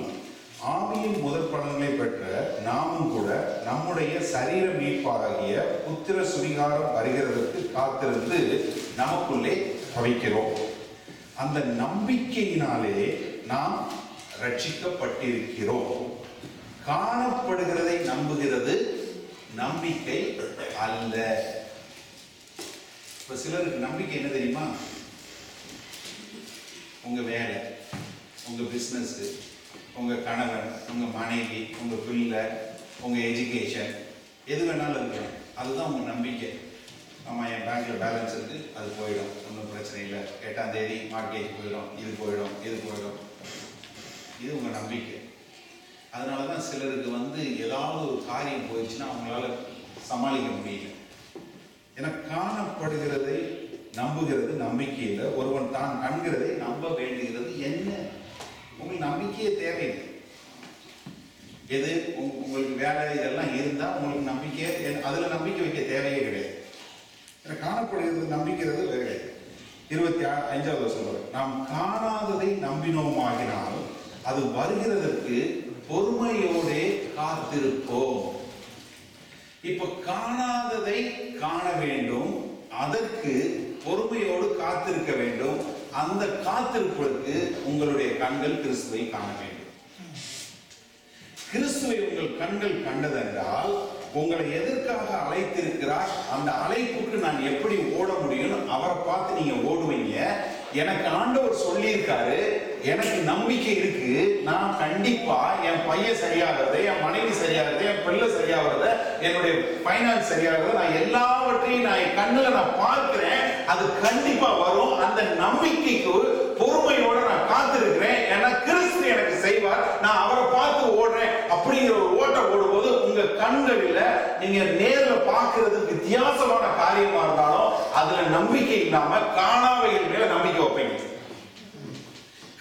ஆவியின் முதற் பலன்களை பெற்ற நாமும் கூட நம்முடைய சரீர மீட்பாகிய புத்திர சுவிகாரம் வருகிறதற்கு காத்திருந்து நமக்குள்ளே தவிக்கிறோம். அந்த நம்பிக்கையினாலே நாம் ரட்சிக்கப்பட்டிருக்கிறோம். காணப்படுகிறதை நம்புகிறது நம்பிக்கை அல்ல. இப்ப சிலருக்கு நம்பிக்கை என்ன தெரியுமா? உங்க வேலை, உங்க பிசினஸ், உங்க கணவன், உங்க மனைவி, உங்க பிள்ளை, உங்க எஜுகேஷன், எது வேணாலும் இருக்கு. அதுதான் உங்க நம்பிக்கை. ஆமா, என் பேங்க்ல பேலன்ஸ் இருக்கு, அது போயிடும், ஒன்றும் பிரச்சனை இல்லை. 8ஆம் தேதி மார்க்கெட் போயிடும், இது போயிடும், இது போயிடும். இது உங்க நம்பிக்கை. அதனாலதான் சிலருக்கு வந்து ஏதாவது ஒரு காரியம் போயிடுச்சுன்னா அவங்களால சமாளிக்க முடியல. ஏன்னா காணப்படுகிறதை நம்புகிறது நம்பிக்கையில், ஒருவன் தான் கண்கிறதை நம்ப வேண்டுகிறது. என்ன உங்களுக்கு நம்பிக்கையே தேவையில்லை. எது உங்களுக்கு வேலை இதெல்லாம் இருந்தா உங்களுக்கு நம்பிக்கை, அதுல நம்பிக்கை வைக்க தேவையே கிடையாது. காணப்படுகிறது நம்பிக்கிறது கிடையாது. 25வது வசனம், நாம் காணாததை நம்பினோமாகினால் அது வருகிறதற்கு பொறுமையோடே காத்திருப்போம். இப்ப காணாததை காண வேண்டும், அதற்கு பொறுமையோடு காத்திருக்க வேண்டும். அந்த காத்திருப்பதற்கு உங்களுடைய கண்கள் கிறிஸ்துவை காண வேண்டும். கிறிஸ்துவை உங்கள் கண்கள் கண்டதென்றால் உங்களை எதற்காக அழைத்திருக்கிறார், அந்த அழைப்புக்கு நான் எப்படி ஓட முடியும், அவரை பார்த்து நீங்க ஓடுவீங்க. எனக்கு ஆண்டவர் சொல்லியிருக்காரு, எனக்கு நம்பிக்கை இருக்கு, நான் கண்டிப்பா என் பையன் சரியாகிறது, என் மனைவி சரியாகிறது, என் பிள்ளை சரியாகிறது, என்னுடைய பைனான்ஸ் சரியாகிறது, நான் எல்லாவற்றையும் நான் என் கண்ணுல நான் பார்க்கிறேன், அது கண்டிப்பா வரும். அந்த நம்பிக்கைக்கு பொறுமையோட நான் காத்திருக்கிறேன். ஏன்னா கிறிஸ்து எனக்கு செய்வார், நான் அவரை பார்த்து ஓடுறேன். அப்படிங்கிற ஒரு ஓட்ட ஓடும்போது உங்க கண்களில் நீங்க நேர்ல பார்க்கிறதுக்கு வித்தியாசமான காரியமா இருந்தாலும் அதுல நம்பிக்கை இல்லாம காணாதவைகள் மேல நம்பிக்கை வைப்பீங்க.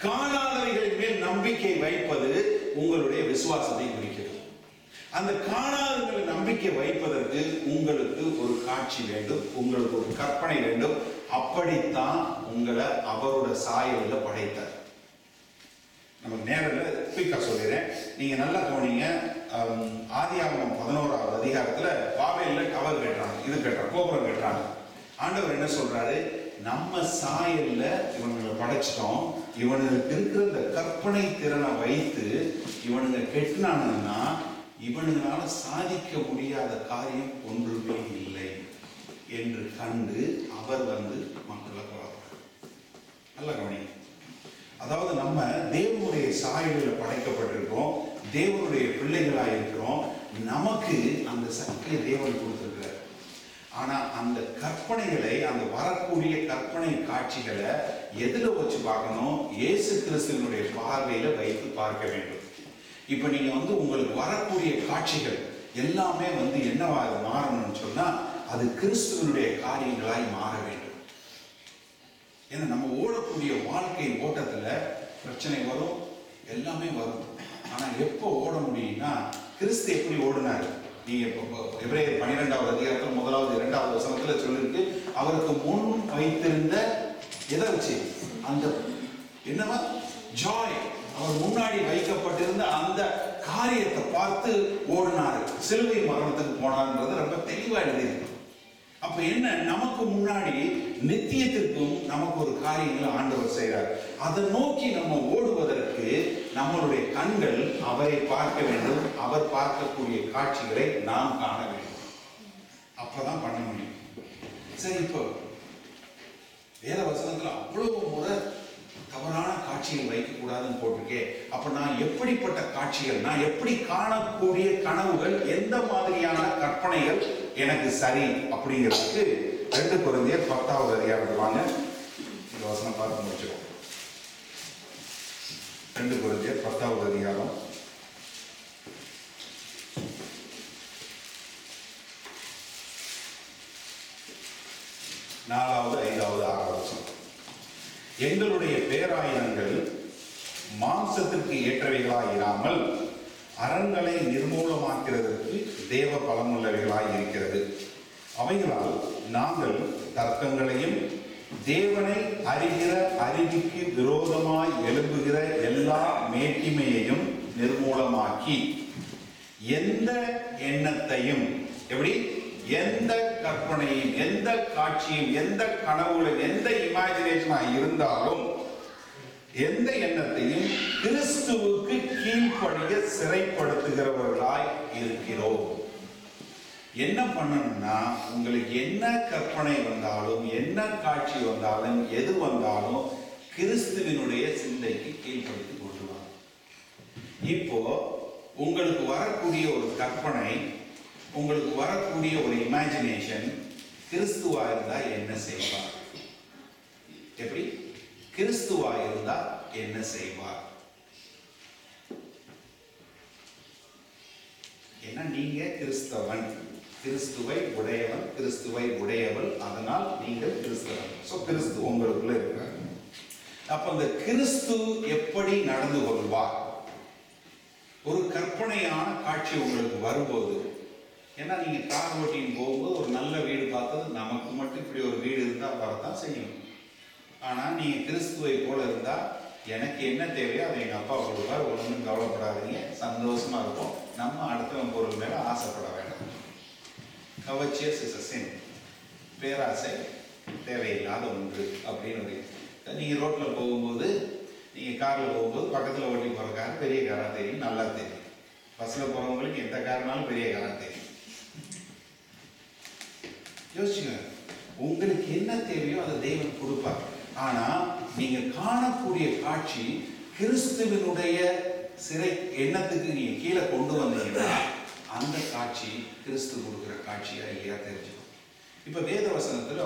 காணாதவைகளின் மேல் நம்பிக்கை வைப்பது உங்களுடைய விசுவாசத்தை குறிக்கிறது. அந்த காணாதவர்களை நம்பிக்கை வைப்பதற்கு உங்களுக்கு ஒரு காட்சி வேண்டும், உங்களுக்கு ஒரு கற்பனை வேண்டும். அப்படித்தான் உங்களை அவரோட சாயல்ல படைத்தார். நமக்கு நேரில் குயிக்கா சொல்லிடுறேன், நீங்க நல்லா கவனிங்க. ஆதியாகமம் 11வது அதிகாரத்துல பாபேல்ல டவர் கட்டுறாங்க, இது கட்டுறாங்க, கோபுரம் கட்டுறாங்க. ஆண்டவர் என்ன சொல்றாரு, நம்ம சாயல்ல இவங்களை படைச்சிட்டோம், இவனுக்கு இருக்கிற இந்த கற்பனை திறனை வைத்து இவனுங்க கெட்டினானுன்னா இவனுங்களால சாதிக்க முடியாத காரியம் ஒன்றுமே இல்லை என்று கண்டு அவர் மக்களை கொள்ளார். நல்ல கவனிங்க. அதாவது நம்ம தேவனுடைய சாயலில் படைக்கப்பட்டிருக்கிறோம், தேவனுடைய பிள்ளைகளாக இருக்கிறோம். நமக்கு அந்த சக்தியை தேவன் கொடுத்திருக்கிறார். ஆனா அந்த கற்பனைகளை, அந்த வரக்கூடிய கற்பனை காட்சிகளை எதுல வச்சு பார்க்கணும், இயேசு கிறிஸ்துவினுடைய பார்வையில வைத்து பார்க்க வேண்டும். இப்ப நீங்க உங்களுக்கு வரக்கூடிய காட்சிகள் எல்லாமே என்னவா மாறணும்னு சொன்னா அது கிறிஸ்துவனுடைய காரியங்களாய் மாற வேண்டும். ஏன்னா நம்ம ஓடக்கூடிய வாழ்க்கை ஓட்டத்துல பிரச்சனை வரும், எல்லாமே வரும். ஆனா எப்போ ஓட முடியும்னா கிறிஸ்து எப்படி ஓடினாரு. நீங்க எபிரேயர் 12வது அதிகாரத்தில் 1வது 2வது வசனத்துல சொல்லிருக்கு, அவருக்கு முன் வைத்திருந்த எதை வச்சு, அந்த என்னவா ஜாய், அவர் முன்னாடி வைக்கப்பட்டிருந்த அந்த காரியத்தை பார்த்து ஓடினாரு, சிலுவை மரணத்துக்கு போனார்ன்றது ரொம்ப தெளிவா எழுதியிருக்கு. அப்ப என்ன, நமக்கு முன்னாடி நித்தியத்திற்கும் நமக்கு ஒரு காரியங்களை ஆண்டவர் செய்கிறார். அதை நோக்கி நம்ம ஓடுவதற்கு நம்மளுடைய கண்கள் அவரை பார்க்க வேண்டும், அவர் பார்க்கக்கூடிய காட்சிகளை நாம் காண வேண்டும். அப்பதான் பண்ண முடியும். சரி, இப்போ வேத வசனத்துல அவ்வளவு முறை தவறான காட்சிகள் வைக்கக்கூடாதுன்னு போட்டிருக்கே, அப்ப நான் எப்படிப்பட்ட காட்சிகள், நான் எப்படி காணக்கூடிய கனவுகள், எந்த மாதிரியான கற்பனைகள் எனக்கு சரி அப்படிங்கிறதுக்கு 2 கொரிந்தியர் 10வது அதிகாரம் வாங்க, இந்த வசனம் பார்த்து முடிச்சிடும். 2 கொரிந்தியர் 10வது அதிகாரம் 4வது 5வது 6வது வசனம். எங்களுடைய பேராயங்கள் மாம்சத்திற்கு ஏற்றவைகளாய் இராமல் அரண்களை நிர்மூலமாக்கிறதற்கு தேவ பலமுள்ளவைகளாய் இருக்கிறது. அவைகளால் நாங்கள் தர்க்கங்களையும் தேவனை அறிகிற அறிவுக்கு விரோதமாய் எழும்புகிற எல்லா மேட்டிமையையும் நிர்மூலமாக்கி எந்த எண்ணத்தையும், எப்படி, எந்த கற்பனையும், எந்த காட்சியும், எந்த கனவுகளும், எந்த இமேஜினேஷனா இருந்தாலும் எந்த எண்ணத்தையும் கிறிஸ்துவுக்கு கீழ்ப்படிய சிறைப்படுத்துகிறவர்களாய் இருக்கிறோம். என்ன பண்ணணும்னா, உங்களுக்கு என்ன கற்பனை வந்தாலும், என்ன காட்சி வந்தாலும், எது வந்தாலும் கிறிஸ்துவினுடைய சிந்தைக்கு கீழ்ப்படுத்தி கொள்ளுவாங்க. இப்போ உங்களுக்கு வரக்கூடிய ஒரு கற்பனை, உங்களுக்கு வரக்கூடிய ஒரு இமேஜினேஷன் கிறிஸ்துவா இருந்தா என்ன செய்வார்? எப்படி? கிறிஸ்துவா இருந்தா என்ன செய்வார்? ஏன்னா நீங்க கிறிஸ்தவன், கிறிஸ்துவை உடையவன், கிறிஸ்துவை உடையவள், அதனால் நீங்கள் கிறிஸ்தவன். சோ கிறிஸ்து உங்களுக்குள்ள இருக்கிறார். அப்ப அந்த கிறிஸ்து எப்படி நடந்து கொள்வார்? ஒரு கற்பனையான காட்சி உங்களுக்கு வரும்போது, ஏன்னா நீங்க கார் ஓட்டின்னு போகும்போது ஒரு நல்ல வீடு பார்த்தது, நமக்கு மட்டும் இப்படி ஒரு வீடு இருந்தா வரத்தான் செய்யும். ஆனா நீங்க கிறிஸ்துவை போல இருந்தா, எனக்கு என்ன தேவையோ அதை எங்க அப்பா கொடுப்பார், ஒன்றும் கவலைப்படாதீங்க, சந்தோஷமா இருக்கும், நம்ம அடுத்தவன் பொருள் மேல ஆசைப்பட வேண்டாம். covetous is a sin. பேராசை தேவையில்லாத ஒன்று அப்படின்னு. நீங்கள் ரோட்டில் போகும்போது, நீங்கள் காரில் போகும்போது பக்கத்தில் ஓட்டி போகிற கார் பெரிய காராக தெரியும், நல்லா தெரியும். பஸ்ஸில் போகிறவங்களுக்கு எந்த காரணாலும் பெரிய காராக தெரியும். யோசிச்சுங்க, உங்களுக்கு என்ன தேவையோ அதை தேவன் கொடுப்பார். ஆனால் நீங்கள் காணக்கூடிய காட்சி கிறிஸ்துவனுடைய சிறை எண்ணத்துக்கு நீங்கள் கீழே கொண்டு வந்தீங்கன்னா அந்த காட்சி கிறிஸ்து கொடுக்குற காட்சியா இல்லையா தெரிஞ்சுக்கணும். இப்போ வேத வசனத்தில்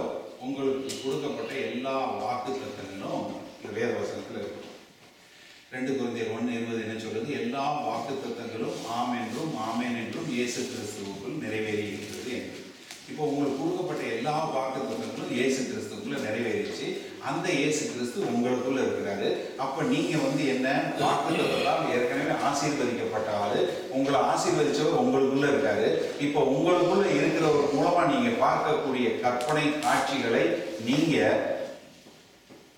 உங்களுக்கு கொடுக்கப்பட்ட எல்லா வாக்கு தத்தங்களும் இந்த வேத வசனத்தில் இருக்கும். 2 கொரிந்தியர் 1:20 என்ன சொல்றது? எல்லா வாக்கு தத்தங்களும் ஆம் என்றும் ஆமேன் என்றும் இயேசு கிறிஸ்துவுக்குள் நிறைவேறி இருக்கிறது என்று. இப்போ உங்களுக்கு கொடுக்கப்பட்ட எல்லா வாக்கு தத்தங்களும் இயேசு கிறிஸ்துக்குள்ள நிறைவேறிச்சு. அந்த இயேசு கிறிஸ்து உங்களுக்குள்ள இருக்கிறாரு. அப்ப நீங்க என்ன வாக்கு தத்தத்தால் ஏற்கனவே ஆசீர்வதிக்கப்பட்ட ஆளு. உங்களை ஆசீர்வதிச்சவர் உங்களுக்குள்ள இருக்காரு. இப்போ உங்களுக்குள்ள இருக்கிறவர் மூலமா நீங்க பார்க்கக்கூடிய கற்பனை காட்சிகளை நீங்க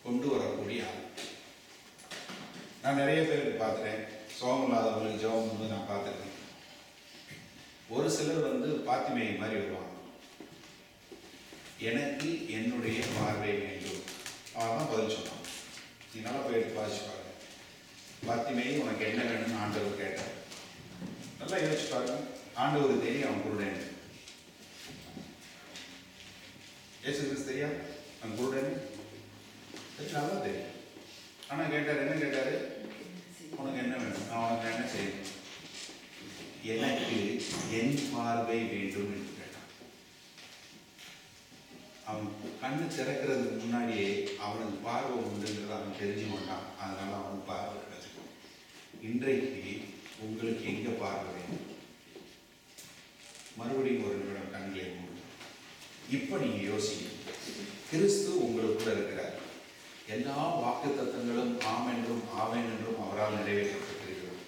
கொண்டு வரக்கூடிய ஆள். நான் நிறைய பேருக்கு பார்த்துட்டேன், சோகம் இல்லாதவங்களுக்கு ஜெபம் வந்து நான் பார்த்துருக்கேன். ஒரு சிலர் பாத்திமை மாதிரி வருவாங்க, எனக்கு என்னுடைய பார்வை வேண்டும். அவன் தான் பதில் சொன்னான். இதனால போய் எடுத்து வாசிச்சு பாருங்க. பாத்திமை உனக்கு என்ன வேணும்னு ஆண்டவர் கேட்டார். நல்லா யோசிச்சு பாருங்க. ஆண்டவர் தெரியும் அவன் குருடன். ஏசு கிறிஸ்து தெரியா அவன் குருடன்? நல்லா தெரியும். ஆனா கேட்டார், என்ன கேட்டாரு? உனக்கு என்ன வேணும்? நான் உனக்கு என்ன செய்யணும்? எனக்கு என் பார்வை வேண்டும் என்று கேட்டான். அவன் கண்ணு திறக்கிறதுக்கு முன்னாடியே அவனுக்கு பார்வை உண்டுங்கிறத அவன் தெரிஞ்சு கொண்டான். அதனால அவனுக்கு பார்வை கிடைச்சிடும். இன்றைக்கு உங்களுக்கு எங்க பார்வை வேணும்? மறுபடியும் ஒரு நிமிடம் கண்களை மூடு. இப்ப நீங்க யோசிக்கணும், கிறிஸ்து உங்களுக்குள்ள இருக்கிறார். எல்லா வாக்கு தத்தங்களும் ஆம் என்றும் ஆவேன் என்றும் அவரால் நிறைவேற்றப்பட்டிருக்கிறது.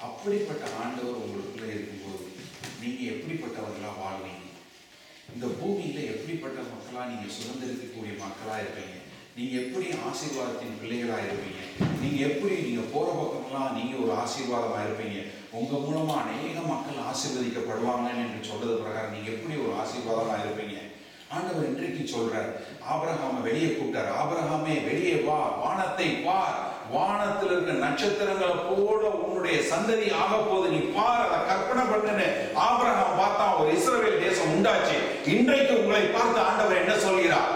அப்படிப்பட்ட ஆண்டவர் உங்களுக்குள்ள இருக்கும்போது நீங்க எப்படிப்பட்டவர்களா வாழ்வீங்க? இந்த பூமியில எப்படிப்பட்ட மக்களா நீங்க சுதந்திரிக்கக்கூடிய மக்களா இருப்பீங்க? நீங்க எப்படி ஆசீர்வாதத்தின் பிள்ளைகளா இருப்பீங்க? நீங்க போற பக்கமெல்லாம் நீங்க ஒரு ஆசீர்வாதமா இருப்பீங்க. உங்க மூலமா அநேக மக்கள் ஆசீர்வதிக்கப்படுவாங்கன்னு என்று சொல்றது பிரகாரம் நீங்க எப்படி ஒரு ஆசீர்வாதமா இருப்பீங்க? ஆண்டவர் இன்றைக்கு சொல்றார், ஆபிரகாமை வெளியே கூப்பிட்டார். ஆபிரகாமே வெளியே வா, வானத்தை பார், வானத்தில் இருக்க நட்சத்திரங்களை போல உன்னுடைய சந்ததி ஆக போது நீ பார், அதை கற்பனை பண்ணுன்னு ஆபிரகாம் பார்த்தா ஒரு இஸ்ரவேல் தேசம் உண்டாச்சு. இன்றைக்கு உங்களை பார்த்து ஆண்டவர் என்ன சொல்கிறார்?